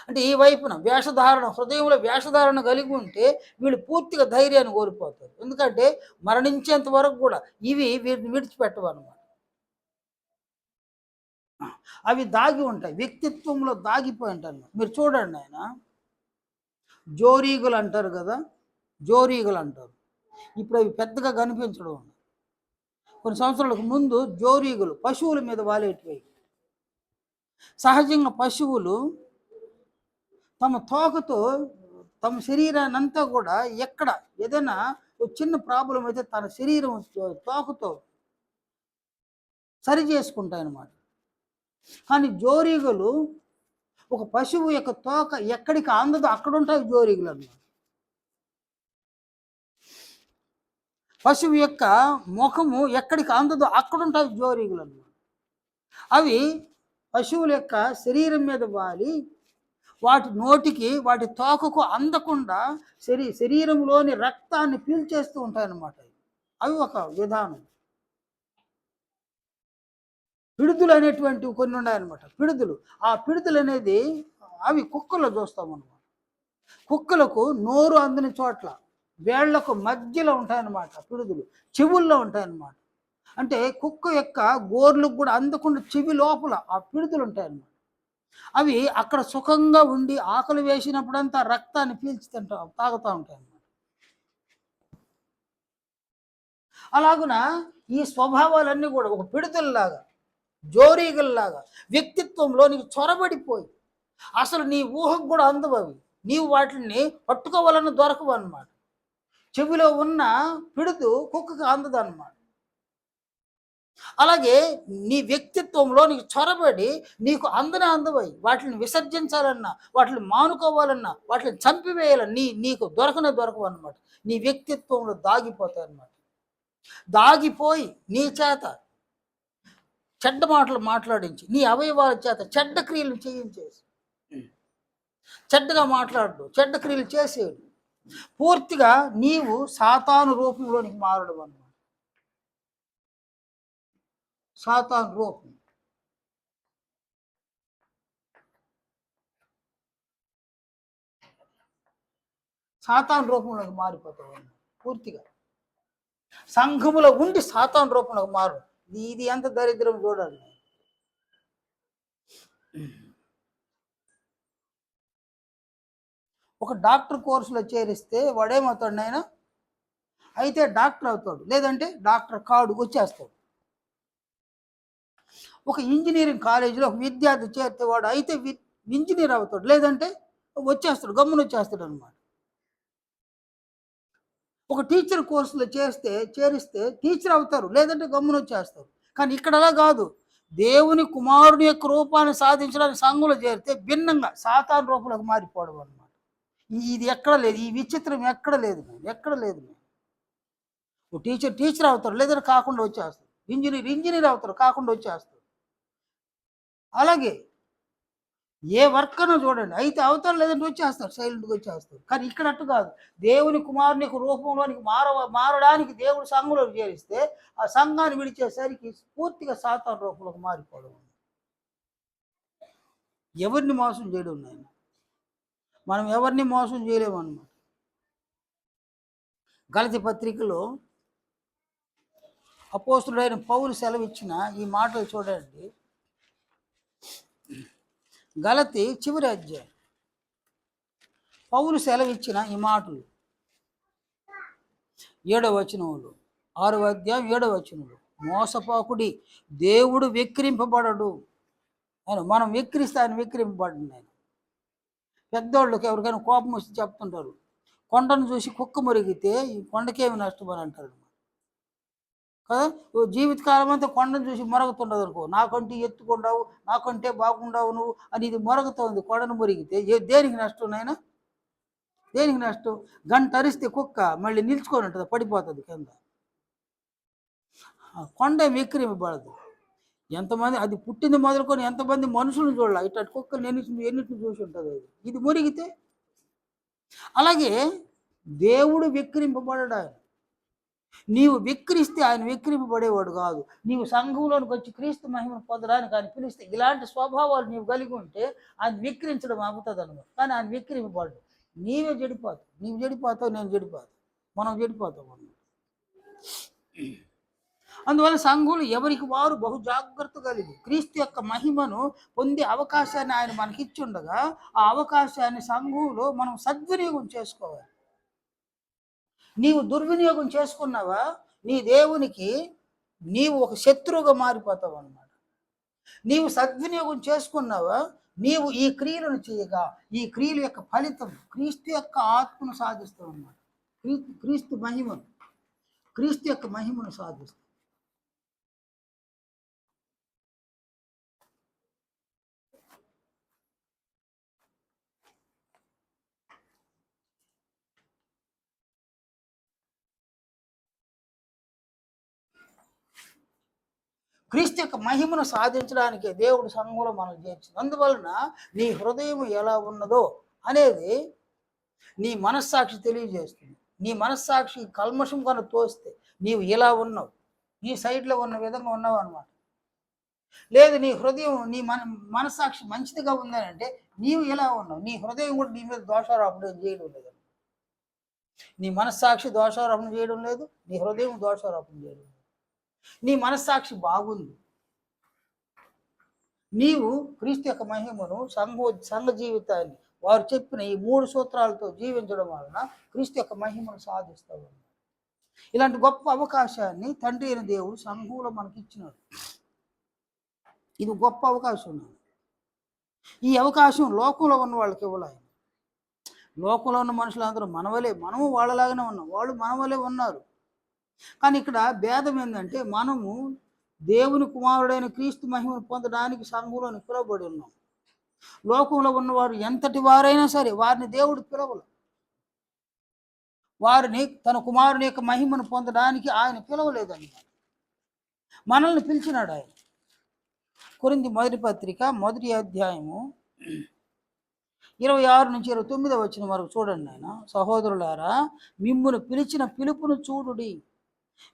అంటే ఈ వైపున వేషధారణ, హృదయంలో వేషధారణ కలిగి ఉంటే వీళ్ళు పూర్తిగా ధైర్యాన్ని కోల్పోతారు. ఎందుకంటే మరణించేంత వరకు కూడా ఇవి వీరిని విడిచిపెట్టవు అన్నమాట. అవి దాగి ఉంటాయి, వ్యక్తిత్వంలో దాగిపోయి ఉంటారు. మీరు చూడండి, ఆయన జోరీగులు అంటారు కదా, జోరీగులు అంటారు. ఇప్పుడు అవి పెద్దగా కనిపించడం. కొన్ని సంవత్సరాలకు ముందు జోరీగులు పశువుల మీద వాలేటివి. సహజంగా పశువులు తమ తోకతో తమ శరీరాన్ని అంతా కూడా ఎక్కడ ఏదైనా ఒక చిన్న ప్రాబ్లం అయితే తన శరీరం తోకతో సరి చేసుకుంటాయన్నమాట. కానీ జోరీగులు ఒక పశువు యొక్క తోక ఎక్కడికి అందదో అక్కడ ఉంటాయి జోరీగులు అన్నమాట. పశువు యొక్క ముఖము ఎక్కడికి అందదో అక్కడ ఉంటాయి జోరీగులు అన్నమాట. అవి పశువుల యొక్క శరీరం మీద వాలి వాటి నోటికి, వాటి తోకకు అందకుండా శరీరంలోని రక్తాన్ని పీల్చేస్తూ ఉంటాయన్నమాట. అవి ఒక విధానం. పిడుదులు అనేటువంటివి కొన్ని ఉన్నాయన్నమాట. పిడుదులు, ఆ పిడుదులు అనేది అవి కుక్కల్లో చూస్తామన్నమాట. కుక్కలకు నోరు అందని చోట్ల వేళ్లకు మధ్యలో ఉంటాయన్నమాట పిడుదులు, చెవుల్లో ఉంటాయన్నమాట. అంటే కుక్క యొక్క గోర్లకు కూడా అందకుండా చెవి లోపల ఆ పిడుదులు ఉంటాయన్నమాట. అవి అక్కడ సుఖంగా ఉండి ఆకలి వేసినప్పుడంతా రక్తాన్ని పీల్చి తాగుతూ ఉంటాయి అన్నమాట. అలాగున ఈ స్వభావాలన్నీ కూడా ఒక పిడుదలలాగా జోరీగల్లాగా వ్యక్తిత్వంలో నీకు చొరబడిపోయి అసలు నీ ఊహకు కూడా అందవు అవి. నీవు వాటిని పట్టుకోవాలన్న దొరకవు అన్నమాట. చెవిలో ఉన్న పిడుదు కుక్కకి అందదన్నమాట. అలాగే నీ వ్యక్తిత్వంలో నీకు చొరబడి నీకు అందవై వాటిని విసర్జించాలన్నా, వాటిని మానుకోవాలన్నా, వాటిని చంపివేయాలన్నా నీకు దొరకవు అన్నమాట. నీ వ్యక్తిత్వంలో దాగిపోతాయి అన్నమాట. దాగిపోయి నీ చేత చెడ్డ మాటలు మాట్లాడించి, నీ అవయవాల చేత చెడ్డ క్రియలు చేయించేసి, చెడ్డగా మాట్లాడు, చెడ్డ క్రియలు చేసేడు, పూర్తిగా నీవు సాతాను రూపంలోనికి మారడం అన్నమాట. సాతాను రూపం. సాతాను రూపంలోకి మారిపోతావు పూర్తిగా. సంఘములో ఉండి సాతాను రూపంలోకి మారు. ఇది ఎంత దరిద్రం చూడండి. ఒక డాక్టర్ కోర్సులో చేరిస్తే వాడేమవుతాడు నాయన? అయితే డాక్టర్ అవుతాడు, లేదంటే డాక్టర్ కాడు వచ్చేస్తాడు. ఒక ఇంజనీరింగ్ కాలేజీలో ఒక విద్యార్థి చేరితే వాడు అయితే ఇంజనీర్ అవుతాడు, లేదంటే వచ్చేస్తాడు, గమ్మున వచ్చేస్తాడు అనమాట. ఒక టీచర్ కోర్సులో చేరిస్తే టీచర్ అవుతారు, లేదంటే గమ్మున వచ్చేస్తారు. కానీ ఇక్కడ అలా కాదు. దేవుని కుమారుని యొక్క రూపాన్ని సాధించడానికి సంఘంలో చేరితే భిన్నంగా సాతాను రూపంలోకి మారిపోవడం అనమాట. ఇది ఎక్కడ లేదు, ఈ విచిత్రం ఎక్కడ లేదు. ఓ టీచర్ అవుతారు, లేదంటే కాకుండా వచ్చేస్తారు. ఇంజనీర్ అవుతారు, కాకుండా వచ్చేస్తారు. అలాగే ఏ వర్క్ అన్నా చూడండి, అయితే అవుతారు, లేదంటే వచ్చేస్తారు, సైలెంట్గా వచ్చేస్తారు. కానీ ఇక్కడ అట్టు కాదు. దేవుని కుమారుని రూపంలోనికి మారడానికి దేవుడు సంఘంలోకి చేరిస్తే ఆ సంఘాన్ని విడిచేసరికి పూర్తిగా సాతాను రూపంలోకి మారిపోవడం. ఎవరిని మోసం చేయడం నాయన? మనం ఎవరిని మోసం చేయలేము అన్నమాట. గలతీ పత్రికలో అపోస్తుడైన పౌలు సెలవిచ్చిన ఈ మాటలు చూడండి. గలతీ చివరి అధ్యాయం పౌలు సెలవిచ్చిన ఈ మాటలు 7వ వచనములు, 6వ అధ్యాయం 7వ వచనములు. మోసపోకుడి, దేవుడు వెక్కిరింపబడడు. మనం వెక్కిరిస్తే ఆయన వెక్కిరింపబడండి. ఆయన పెద్దోళ్ళకి ఎవరికైనా కోపం వచ్చి చెప్తుంటారు, కొండను చూసి కుక్క మురిగితే ఈ కొండకేమి నష్టం అని అంటారు కదా. జీవితకాలం అంతా కొండను చూసి మొరగుతుండదు అనుకో, నాకంటే ఎత్తుకుండావు, నాకంటే బాగుండావు నువ్వు అని ఇది మొరగుతుంది. కొండను మురిగితే దేనికి నష్టం నాయన? దేనికి నష్టం? గంట అరిస్తే కుక్క మళ్ళీ నిల్చుకొని ఉంటుంది, పడిపోతుంది కింద. కొండ వెక్కిరింపబడదు. ఎంతమంది అది పుట్టింది మొదలుకొని ఎంతమంది మనుషులను చూడాలి, ఇటు కుక్కలు ఎన్నిటిని చూసి ఉంటుంది అది. ఇది మురిగితే అలాగే దేవుడు వెక్కిరింపబడడా. నీవు వెక్కిరిస్తే ఆయన వెక్కిరింపబడేవాడు కాదు. నీవు సంఘంలోనికి వచ్చి క్రీస్తు మహిమను పొందడానికి ఆయన పిలిస్తే ఇలాంటి స్వభావాలు నీవు కలిగి ఉంటే ఆయన వెక్కిరించడం అవుతుంది అనమాట. కానీ ఆయన వెక్కిరింపబడు. నీవు చెడిపోతావు, నేను చెడిపోతావు, మనం చెడిపోతాం అన్నమాట. అందువల్ల సంఘులు ఎవరికి వారు బహు జాగ్రత్త కలిగి క్రీస్తు యొక్క మహిమను పొందే అవకాశాన్ని ఆయన మనకిచ్చి ఉండగా ఆ అవకాశాన్ని సంఘంలో మనం సద్వినియోగం చేసుకోవాలి. నీవు దుర్వినియోగం చేసుకున్నావా, నీ దేవునికి నీవు ఒక శత్రువుగా మారిపోతావు అన్నమాట. నీవు సద్వినియోగం చేసుకున్నావా, నీవు ఈ క్రియలను చేయగా ఈ క్రియల యొక్క ఫలితం క్రీస్తు యొక్క ఆత్మను సాధిస్తావు అన్నమాట. క్రీస్తు యొక్క మహిమను సాధిస్తావు. క్రీస్తు యొక్క మహిమను సాధించడానికి దేవుడు సంఘంలో మనకు చేర్చింది. అందువలన నీ హృదయం ఎలా ఉన్నదో అనేది నీ మనస్సాక్షి తెలియజేస్తుంది. నీ మనస్సాక్షి కల్మషం కను తోస్తే నీవు ఇలా ఉన్నావు, నీ సైడ్లో ఉన్న విధంగా ఉన్నావు అనమాట. లేదు నీ హృదయం నీ మనస్సాక్షి మంచిదిగా ఉందని అంటే నీవు ఎలా ఉన్నావు, నీ హృదయం కూడా నీ మీద దోషారోపణ చేయడం లేదు. నీ మనస్సాక్షి దోషారోపణ చేయడం లేదు, నీ హృదయం దోషారోపణ చేయడం లేదు. నీ మనస్సాక్షి బాగుంది. నీవు క్రీస్తు యొక్క మహిమను సంఘ జీవితాన్ని వారు చెప్పిన ఈ 3 సూత్రాలతో జీవించడం వలన క్రీస్తు యొక్క మహిమను సాధిస్తావు. ఇలాంటి గొప్ప అవకాశాన్ని తండ్రి అయిన దేవుడు సంఘంలో మనకి ఇచ్చినాడు. ఇది గొప్ప అవకాశం నాకు. ఈ అవకాశం లోకంలో ఉన్న వాళ్ళకి ఇవ్వాలి ఆయన. లోకంలో ఉన్న మనుషులందరూ మనవలే, మనము వాళ్ళలాగానే ఉన్నాం, వాళ్ళు మనవలే ఉన్నారు. కానీ ఇక్కడ భేదం ఏంటంటే మనము దేవుని కుమారుడైన క్రీస్తు మహిమను పొందడానికి సంఘంలోని పిలువబడి ఉన్నాం. లోకంలో ఉన్నవారు ఎంతటి వారైనా సరే వారిని దేవుడు పిలవలు. వారిని తన కుమారుని యొక్క మహిమను పొందడానికి ఆయన పిలవలేదన్నమాట. మనల్ని పిలిచినాడు ఆయన. కొరింథీ మొదటి పత్రిక 1వ అధ్యాయము 26 నుంచి 29 వచనం వరకు చూడండి. ఆయన సహోదరులారా, మిమ్మును పిలిచిన పిలుపును చూడుడి.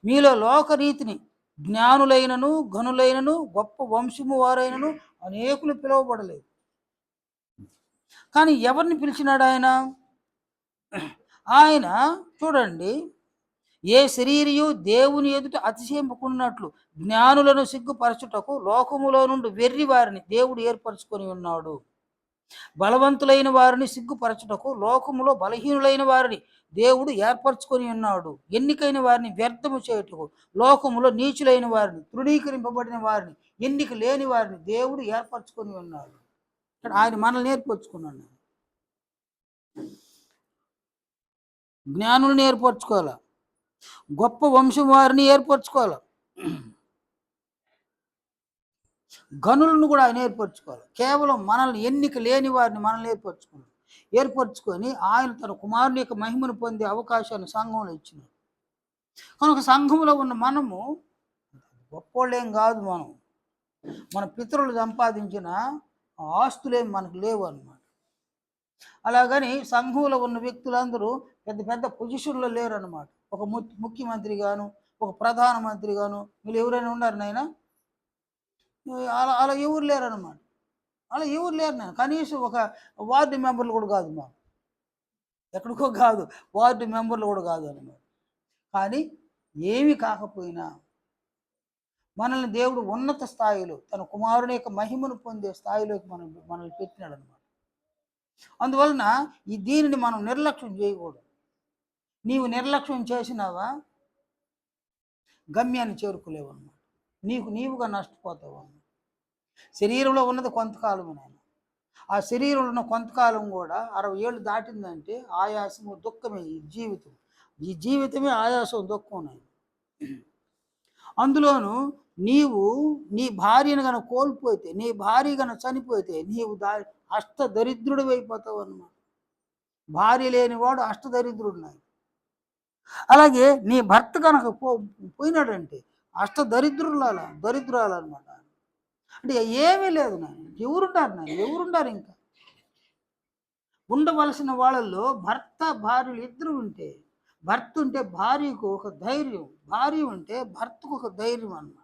మీలో లోకరీతిని జ్ఞానులైనను ఘనులైనను గొప్ప వంశము వారైనను అనేకులు పిలువబడలేదు. కానీ ఎవరిని పిలిచినాడు ఆయన? ఆయన చూడండి, ఏ శరీరియు దేవుని ఎదుట అతిశయింపకున్నట్లు జ్ఞానులను సిగ్గుపరచుటకు లోకములో నుండి వెర్రి వారిని దేవుడు ఏర్పరచుకొని ఉన్నాడు. బలవంతులైన వారిని సిగ్గుపరచుటకు లోకములో బలహీనులైన వారిని దేవుడు ఏర్పరచుకొని ఉన్నాడు. ఎన్నికైన వారిని వ్యర్థము చేయుటకు లోకములో నీచులైన వారిని, తృణీకరింపబడిన వారిని, ఎన్నిక లేని వారిని దేవుడు ఏర్పరచుకొని ఉన్నాడు. ఆయన మనల్ని ఏర్పరచుకున్నాడు. జ్ఞానులను ఏర్పరచుకోవాలి, గొప్ప వంశం వారిని ఏర్పరచుకోవాలి, గనులను కూడా ఆయన ఏర్పరచుకోవాలి. కేవలం మనల్ని, ఎన్నిక లేని వారిని మనల్ని ఏర్పరచుకొని ఆయన తన కుమారుని యొక్క మహిమను పొందే అవకాశాన్ని సంఘంలో ఇచ్చినాడు. కనుక సంఘంలో ఉన్న మనము గొప్పోళ్ళేం కాదు. మన పితరులు సంపాదించిన ఆస్తులేం మనకు లేవు అన్నమాట. అలాగని సంఘంలో ఉన్న వ్యక్తులందరూ పెద్ద పెద్ద పొజిషన్లో లేరు అన్నమాట. ఒక ముఖ్యమంత్రి గాను, ఒక ప్రధానమంత్రి గాను, వీళ్ళు ఎవరైనా ఉన్నారు నాయన? అలా ఎవరు లేరు అన్నమాట. అలా ఎవరు లేరు నాయన. కనీసం ఒక వార్డు మెంబర్లు కూడా కాదు, ఎక్కడికో కాదు, వార్డు మెంబర్లు కూడా కాదు అన్నమాట. కానీ ఏమి కాకపోయినా మనల్ని దేవుడు ఉన్నత స్థాయిలో తన కుమారుని యొక్క మహిమను పొందే స్థాయిలోకి మనల్ని పెట్టినాడు అనమాట. అందువలన దీనిని మనం నిర్లక్ష్యం చేయకూడదు. నీవు నిర్లక్ష్యం చేసినావా గమ్యాన్ని చేరుకోలేవు అన్నమాట. నీవుగా నష్టపోతావు అన్నమాట. శరీరంలో ఉన్నది కొంతకాలమే నాయన. ఆ శరీరంలో ఉన్న కొంతకాలం కూడా 60 ఏళ్ళు దాటిందంటే ఆయాసము, దుఃఖమే ఈ జీవితమే ఆయాసం, దుఃఖం నాయన. అందులోనూ నీవు నీ భార్యను కనుక కోల్పోతే, నీ భార్య కనుక చనిపోతే నీవు అష్టదరిద్రుడు అయిపోతావు అన్నమాట. భార్య లేనివాడు అష్టదరిద్రుడు నాయన. అలాగే నీ భర్త కనుక పోయినాడంటే దరిద్రురాలు అనమాట. అంటే ఏమీ లేదు నాయన. ఎవరుంటారు ఇంకా? ఉండవలసిన వాళ్ళల్లో భర్త భార్యలు ఇద్దరు ఉంటే, భర్త ఉంటే భార్యకు ఒక ధైర్యం, భార్య ఉంటే భర్తకు ఒక ధైర్యం అన్నమాట.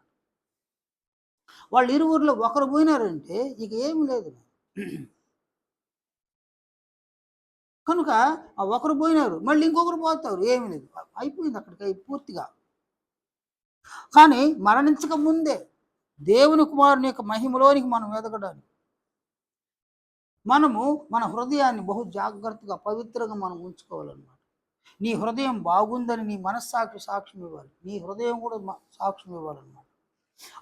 వాళ్ళు ఇరువురిలో ఒకరు పోయినారంటే ఇక ఏమి లేదు. కనుక ఆ ఒకరు పోయినారు, మళ్ళీ ఇంకొకరు పోతారు, ఏమి లేదు, అయిపోయింది అక్కడికి పూర్తిగా. కానీ మరణించక ముందే దేవుని కుమారుని యొక్క మహిమలోనికి మనం ఎదగడానికి మనము మన హృదయాన్ని బహు జాగ్రత్తగా పవిత్రంగా మనం ఉంచుకోవాలన్నమాట. నీ హృదయం బాగుందని నీ మనస్సాక్షి సాక్ష్యం ఇవ్వాలి, నీ హృదయం కూడా సాక్ష్యం ఇవ్వాలన్నమాట.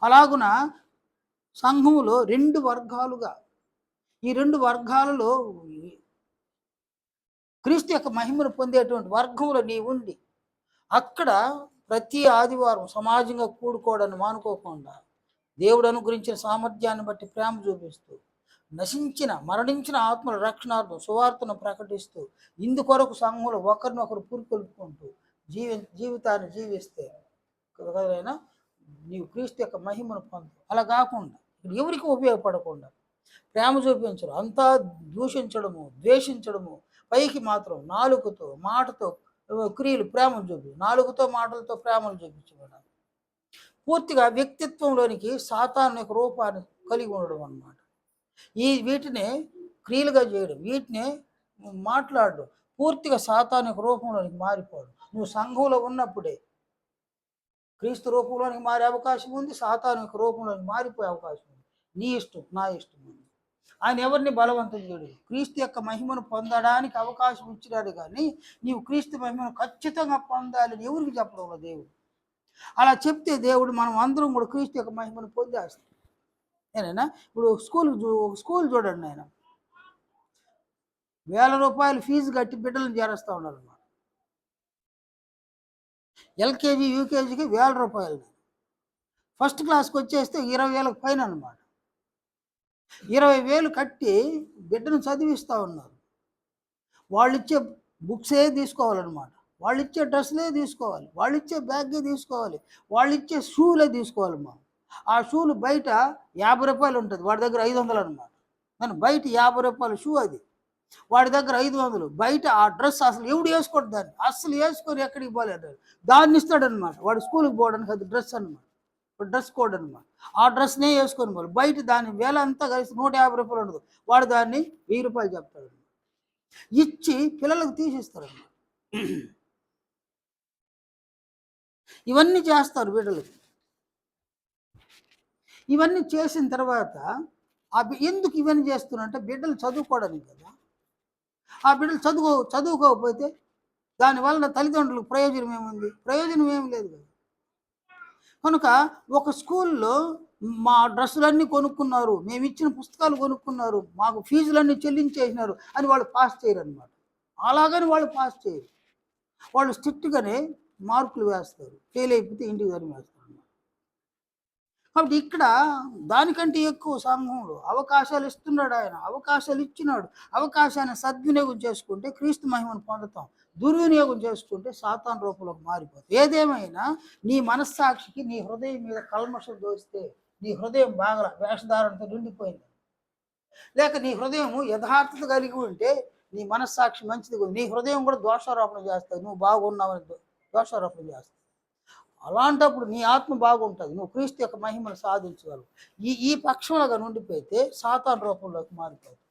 అలాగున సంఘములో 2 వర్గాలుగా, ఈ 2 వర్గాలలో క్రీస్తు యొక్క మహిమను పొందేటువంటి వర్గంలో నీ ఉండి అక్కడ ప్రతి ఆదివారం సమాజంగా కూడుకోవడాన్ని మానుకోకుండా దేవుడు అనుగ్రహించిన సామర్థ్యాన్ని బట్టి ప్రేమ చూపిస్తూ మరణించిన ఆత్మల రక్షణార్థం సువార్తను ప్రకటిస్తూ ఇందుకొరకు సంఘంలో ఒకరినొకరు పురికొల్పుకుంటూ జీవితాన్ని జీవిస్తే కదైనా నీవు క్రీస్తు యొక్క మహిమను పొందు. అలా కాకుండా ఎవరికి ఉపయోగపడకుండా ప్రేమ చూపించడం, అంతా దూషించడము, ద్వేషించడము, పైకి మాత్రం నాలుకతో మాటతో క్రియలు ప్రేమను చూపి, నాలుగుతో మాటలతో ప్రేమను చూపించబడాలి. పూర్తిగా వ్యక్తిత్వంలోనికి సాతాను యొక్క రూపాన్ని కలిగి ఉండడం అన్నమాట. వీటినే క్రియలుగా చేయడం, వీటినే మాట్లాడడం, పూర్తిగా సాతాను యొక్క రూపంలోనికి మారిపోవడం. నువ్వు సంఘంలో ఉన్నప్పుడే క్రీస్తు రూపంలోనికి మారే అవకాశం ఉంది, సాతాను యొక్క రూపంలోనికి మారిపోయే అవకాశం ఉంది. నీ ఇష్టం, నా ఇష్టం ఉంది. ఆయన ఎవరిని బలవంతం చేయడు. క్రీస్తు యొక్క మహిమను పొందడానికి అవకాశం ఇచ్చినాడు, కానీ నీవు క్రీస్తు మహిమను ఖచ్చితంగా పొందాలని ఎవరికి చెప్పడం దేవుడు. అలా చెప్తే దేవుడు మనం అందరం కూడా క్రీస్తు యొక్క మహిమను పొందేస్తాం. ఏనైనా ఇప్పుడు ఒక స్కూల్ చూడండి ఆయన, ₹1000 ఫీజు కట్టి బిడ్డలను చేరేస్తూ ఉన్నారు అన్నమాట. ఎల్కేజీ యూకేజీకి ₹1000. ఫస్ట్ క్లాస్కి వచ్చేస్తే 20,000 పైన అనమాట. 20,000 కట్టి బిడ్డను చదివిస్తూ ఉన్నారు. వాళ్ళిచ్చే బుక్సే తీసుకోవాలన్నమాట, వాళ్ళిచ్చే డ్రెస్సులే తీసుకోవాలి, వాళ్ళిచ్చే బ్యాగే తీసుకోవాలి, వాళ్ళిచ్చే షూలే తీసుకోవాలమ్మా. ఆ షూలు బయట ₹50 ఉంటుంది, వాడి దగ్గర 500 అనమాట. కానీ బయట ₹50 షూ అది, వాడి దగ్గర 500. బయట ఆ డ్రెస్ అసలు ఎవడు వేసుకోడు, దాన్ని అస్సలు వేసుకొని ఎక్కడికి పోలేదు, దాన్ని ఇస్తాడనమాట. వాడు స్కూల్కి పోవడానికి అది డ్రెస్ అనమాట, డ్రెస్ కోడ్ అనమాట. ఆ డ్రెస్నే వేసుకొని పోవాలి. బయట దాని వేల అంతా కలిసి ₹150 ఉండదు, వాడు దాన్ని ₹1000 చెప్తాడు, ఇచ్చి పిల్లలకు తీసిస్తారన్నమాట. ఇవన్నీ చేస్తారు బిడ్డలకి. ఇవన్నీ చేసిన తర్వాత ఎందుకు ఇవన్నీ చేస్తున్నారంటే బిడ్డలు చదువుకోవడానికి కదా. ఆ బిడ్డలు చదువుకోకపోతే దానివల్ల తల్లిదండ్రులకు ప్రయోజనం ఏముంది? ప్రయోజనం ఏమి లేదు కదా. కనుక ఒక స్కూల్లో మా డ్రెస్సులన్నీ కొనుక్కున్నారు, మేము ఇచ్చిన పుస్తకాలు కొనుక్కున్నారు, మాకు ఫీజులన్నీ చెల్లించేసినారు అని వాళ్ళు పాస్ చేయరు అనమాట. అలాగని వాళ్ళు పాస్ చేయరు, వాళ్ళు స్ట్రిక్ట్గానే మార్కులు వేస్తారు, ఫెయిల్ అయిపోతే ఇంటికి తరిమేస్తారు. కాబట్టి ఇక్కడ దానికంటే ఎక్కువ సంఘంలో అవకాశాలు ఇస్తున్నాడు ఆయన, అవకాశాలు ఇచ్చినాడు. అవకాశాన్ని సద్వినియోగం చేసుకుంటే క్రీస్తు మహిమను పొందుతాం, దుర్వినియోగం చేసుకుంటే సాతాను రూపంలోకి మారిపోతాం. ఏదేమైనా నీ మనస్సాక్షికి నీ హృదయం మీద కల్మషం దోస్తే, నీ హృదయం బాగా వేషధారణతో నిండిపోయింది, లేక నీ హృదయం యథార్థత కలిగి ఉంటే నీ మనస్సాక్షి మంచిది, నీ హృదయం కూడా దోషారోపణ చేస్తుంది, నువ్వు బాగున్నావని దోషారోపణ చేస్తుంది. అలాంటప్పుడు నీ ఆత్మ బాగుంటుంది, నువ్వు క్రీస్తు యొక్క మహిమను సాధించగలవు. ఈ పక్షంలాగా నుండిపోతే సాతాను రూపంలోకి మారిపోతుంది.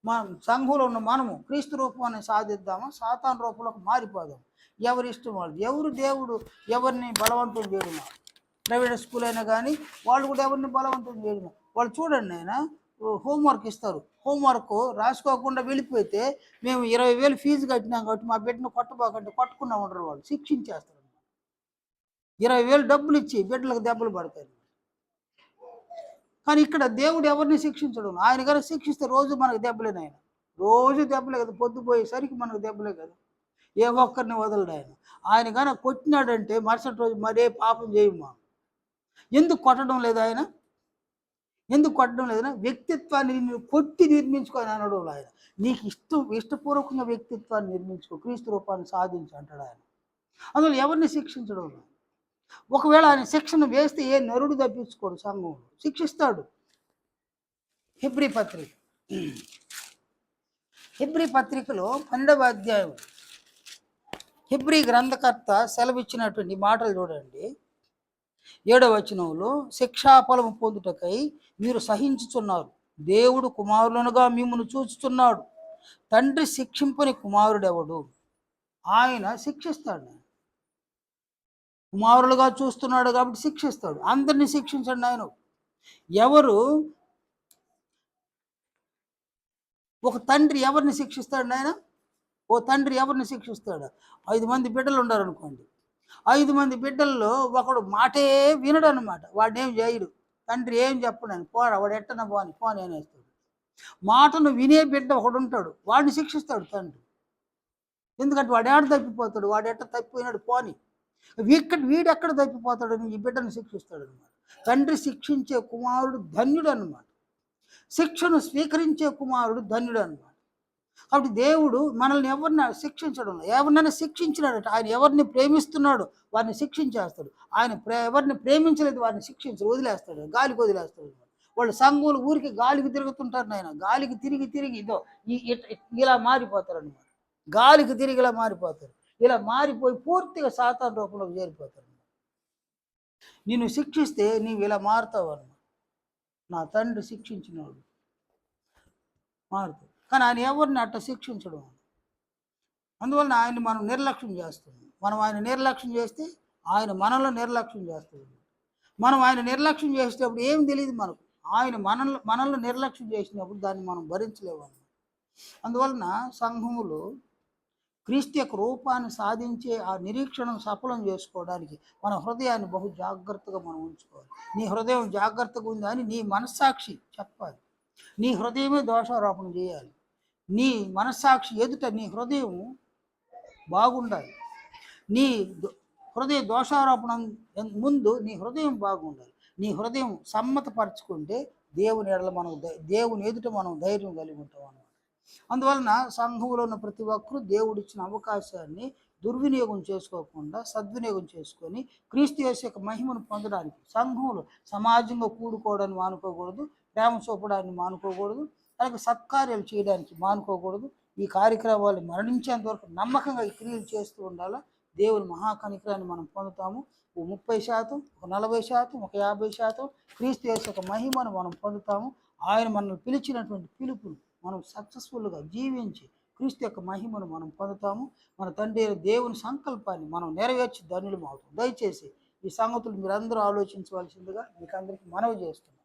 మనం సంఘంలో ఉన్న మనము క్రీస్తు రూపాన్ని సాధిద్దామా, సాతాను రూపంలోకి మారిపోదాం. ఎవరి ఇష్టం వాళ్ళు. దేవుడు ఎవరిని బలవంతం చేయడం, ప్రైవేట్ స్కూల్ అయినా కానీ వాళ్ళు కూడా ఎవరిని బలవంతం చేయడం. వాళ్ళు చూడండి, ఆయన హోంవర్క్ ఇస్తారు, హోంవర్క్ రాసుకోకుండా వెళ్ళిపోతే మేము 20,000 ఫీజు కట్టినాం కాబట్టి మా బిడ్డను కొట్టబోకంటే కొట్టకుండా ఉండరు, వాళ్ళు శిక్షించేస్తారు. 20,000 డబ్బులు ఇచ్చి బిడ్డలకు దెబ్బలు పడతాయి. కానీ ఇక్కడ దేవుడు ఎవరిని శిక్షించడం. ఆయన కనుక శిక్షిస్తే రోజు మనకు దెబ్బలేను, ఆయన రోజు దెబ్బలే కదా, పొద్దుపోయేసరికి మనకు దెబ్బలే కదా, ఏ ఒక్కరిని వదలడు ఆయన. ఆయన కనుక కొట్టినాడంటే మరుసటి రోజు మరే పాపం చేయమా. ఎందుకు కొట్టడం లేదు ఆయన? ఎందుకు కొట్టడం లేదన్నా, వ్యక్తిత్వాన్ని కొట్టి నిర్మించుకొని అనడం ఆయన. నీకు ఇష్టపూర్వకంగా వ్యక్తిత్వాన్ని నిర్మించుకో, క్రీస్తు రూపాన్ని సాధించు అంటాడు ఆయన. అందులో ఎవరిని శిక్షించడం. ఒకవేళ ఆయన శిక్షణ వేస్తే ఏ నరుడు తప్పించుకోడు, సంఘంలో శిక్షిస్తాడు. హెబ్రీ పత్రికలో 12వ అధ్యాయం హెబ్రీ గ్రంథకర్త సెలవిచ్చినటువంటి మాటలు చూడండి. 7వ వచనంలో, శిక్షాఫలము పొందుటకై మీరు సహించుచున్నారు, దేవుడు కుమారులనుగా మిమ్మల్ని చూచుచున్నాడు, తండ్రి శిక్షింపని కుమారుడెవడు? ఆయన శిక్షిస్తాడు, కుమారులుగా చూస్తున్నాడు కాబట్టి శిక్షిస్తాడు. అందరినీ శిక్షించండి ఆయన. ఎవరు ఒక తండ్రి ఎవరిని శిక్షిస్తాడు ఆయన? ఓ తండ్రి ఎవరిని శిక్షిస్తాడు? 5 మంది బిడ్డలు ఉన్నారనుకోండి, 5 మంది బిడ్డల్లో ఒకడు మాటే వినడు అనమాట, వాడిని ఏం చేయడు, తండ్రి ఏం చెప్పడు, అని పోరా వాడు ఎట్టన పోని అనేస్తాడు. మాటను వినే బిడ్డ ఒకడు ఉంటాడు, వాడిని శిక్షిస్తాడు తండ్రి. ఎందుకంటే వాడు ఎక్కడ తప్పిపోతాడు, వాడు ఎట్ట తప్పిపోయినాడు పోని, వీడెక్కడ తప్పిపోతాడని ఈ బిడ్డను శిక్షిస్తాడు అనమాట. తండ్రి శిక్షించే కుమారుడు ధన్యుడు అనమాట, శిక్షను స్వీకరించే కుమారుడు ధన్యుడు అనమాట. కాబట్టి దేవుడు మనల్ని ఎవరిని శిక్షించడం, ఎవరినైనా శిక్షించినాడట. ఆయన ఎవరిని ప్రేమిస్తున్నాడు వారిని శిక్షించేస్తాడు, ఆయన ఎవరిని ప్రేమించలేదు వారిని శిక్షించి వదిలేస్తాడు, గాలికి వదిలేస్తాడు. వాళ్ళు సంఘులు ఊరికి గాలికి తిరుగుతుంటారు, నాయన గాలికి తిరిగి ఇదో ఇలా మారిపోతారు అనమాట, గాలికి తిరిగి ఇలా మారిపోతారు. ఇలా మారిపోయి పూర్తిగా సాతాను రూపంలోకి చేరిపోతారు. నిన్ను శిక్షిస్తే నీవు ఇలా మారుతావు అన్నమాట. నా తండ్రి శిక్షించినాడు మారుతావు, కానీ ఆయన ఎవరిని అట్ట శిక్షించడం. అందువలన ఆయన్ని మనం నిర్లక్ష్యం చేస్తున్నాం. మనం ఆయన నిర్లక్ష్యం చేస్తే ఆయన మనలో నిర్లక్ష్యం చేస్తుంది. మనం ఆయన నిర్లక్ష్యం చేసేటప్పుడు ఏం తెలియదు మనకు, ఆయన మనల్ని నిర్లక్ష్యం చేసినప్పుడు దాన్ని మనం భరించలేము. అందువలన సంఘములు క్రీస్తు యొక్క రూపాన్ని సాధించే ఆ నిరీక్షణను సఫలం చేసుకోవడానికి మన హృదయాన్ని బహు జాగ్రత్తగా మనం ఉంచుకోవాలి. నీ హృదయం జాగ్రత్తగా ఉందా అని నీ మనస్సాక్షి చెప్పాలి. నీ హృదయమే దోషారోపణ చేయాలి. నీ మనస్సాక్షి ఎదుట నీ హృదయం బాగుండాలి. నీ హృదయ దోషారోపణ ముందు నీ హృదయం బాగుండాలి. నీ హృదయం సమ్మతపరచుకుంటే దేవుని ఎడల మనం దేవుని ఎదుట మనం ధైర్యం కలిగి ఉంటాం అన్నమాట. అందువలన సంఘంలో ఉన్న ప్రతి ఒక్కరూ దేవుడిచ్చిన అవకాశాన్ని దుర్వినియోగం చేసుకోకుండా సద్వినియోగం చేసుకొని క్రీస్తు యేసు యొక్క మహిమను పొందడానికి సంఘంలో సమాజంగా కూడుకోవడాన్ని మానుకోకూడదు, ప్రేమ చూపడాన్ని మానుకోకూడదు, అలాగే సత్కార్యాలు చేయడానికి మానుకోకూడదు. ఈ కార్యక్రమాలు మరణించేంత వరకు నమ్మకంగా ఈ క్రియలు చేస్తూ ఉండాలా. దేవుని మహాకనికరాన్ని మనం పొందుతాము. 30%, 40%, 50% క్రీస్తు యేసు యొక్క మహిమను మనం పొందుతాము. ఆయన మనల్ని పిలిచినటువంటి పిలుపును మనం సక్సెస్ఫుల్గా జీవించి క్రీస్తు యొక్క మహిమను మనం పొందుతాము. మన తండ్రి దేవుని సంకల్పాన్ని మనం నెరవేర్చి ధన్యులం అవుతాం. దయచేసి ఈ సంగతులు మీరందరూ ఆలోచించవలసిందిగా మీకు అందరికీ మనవి చేస్తున్నాం.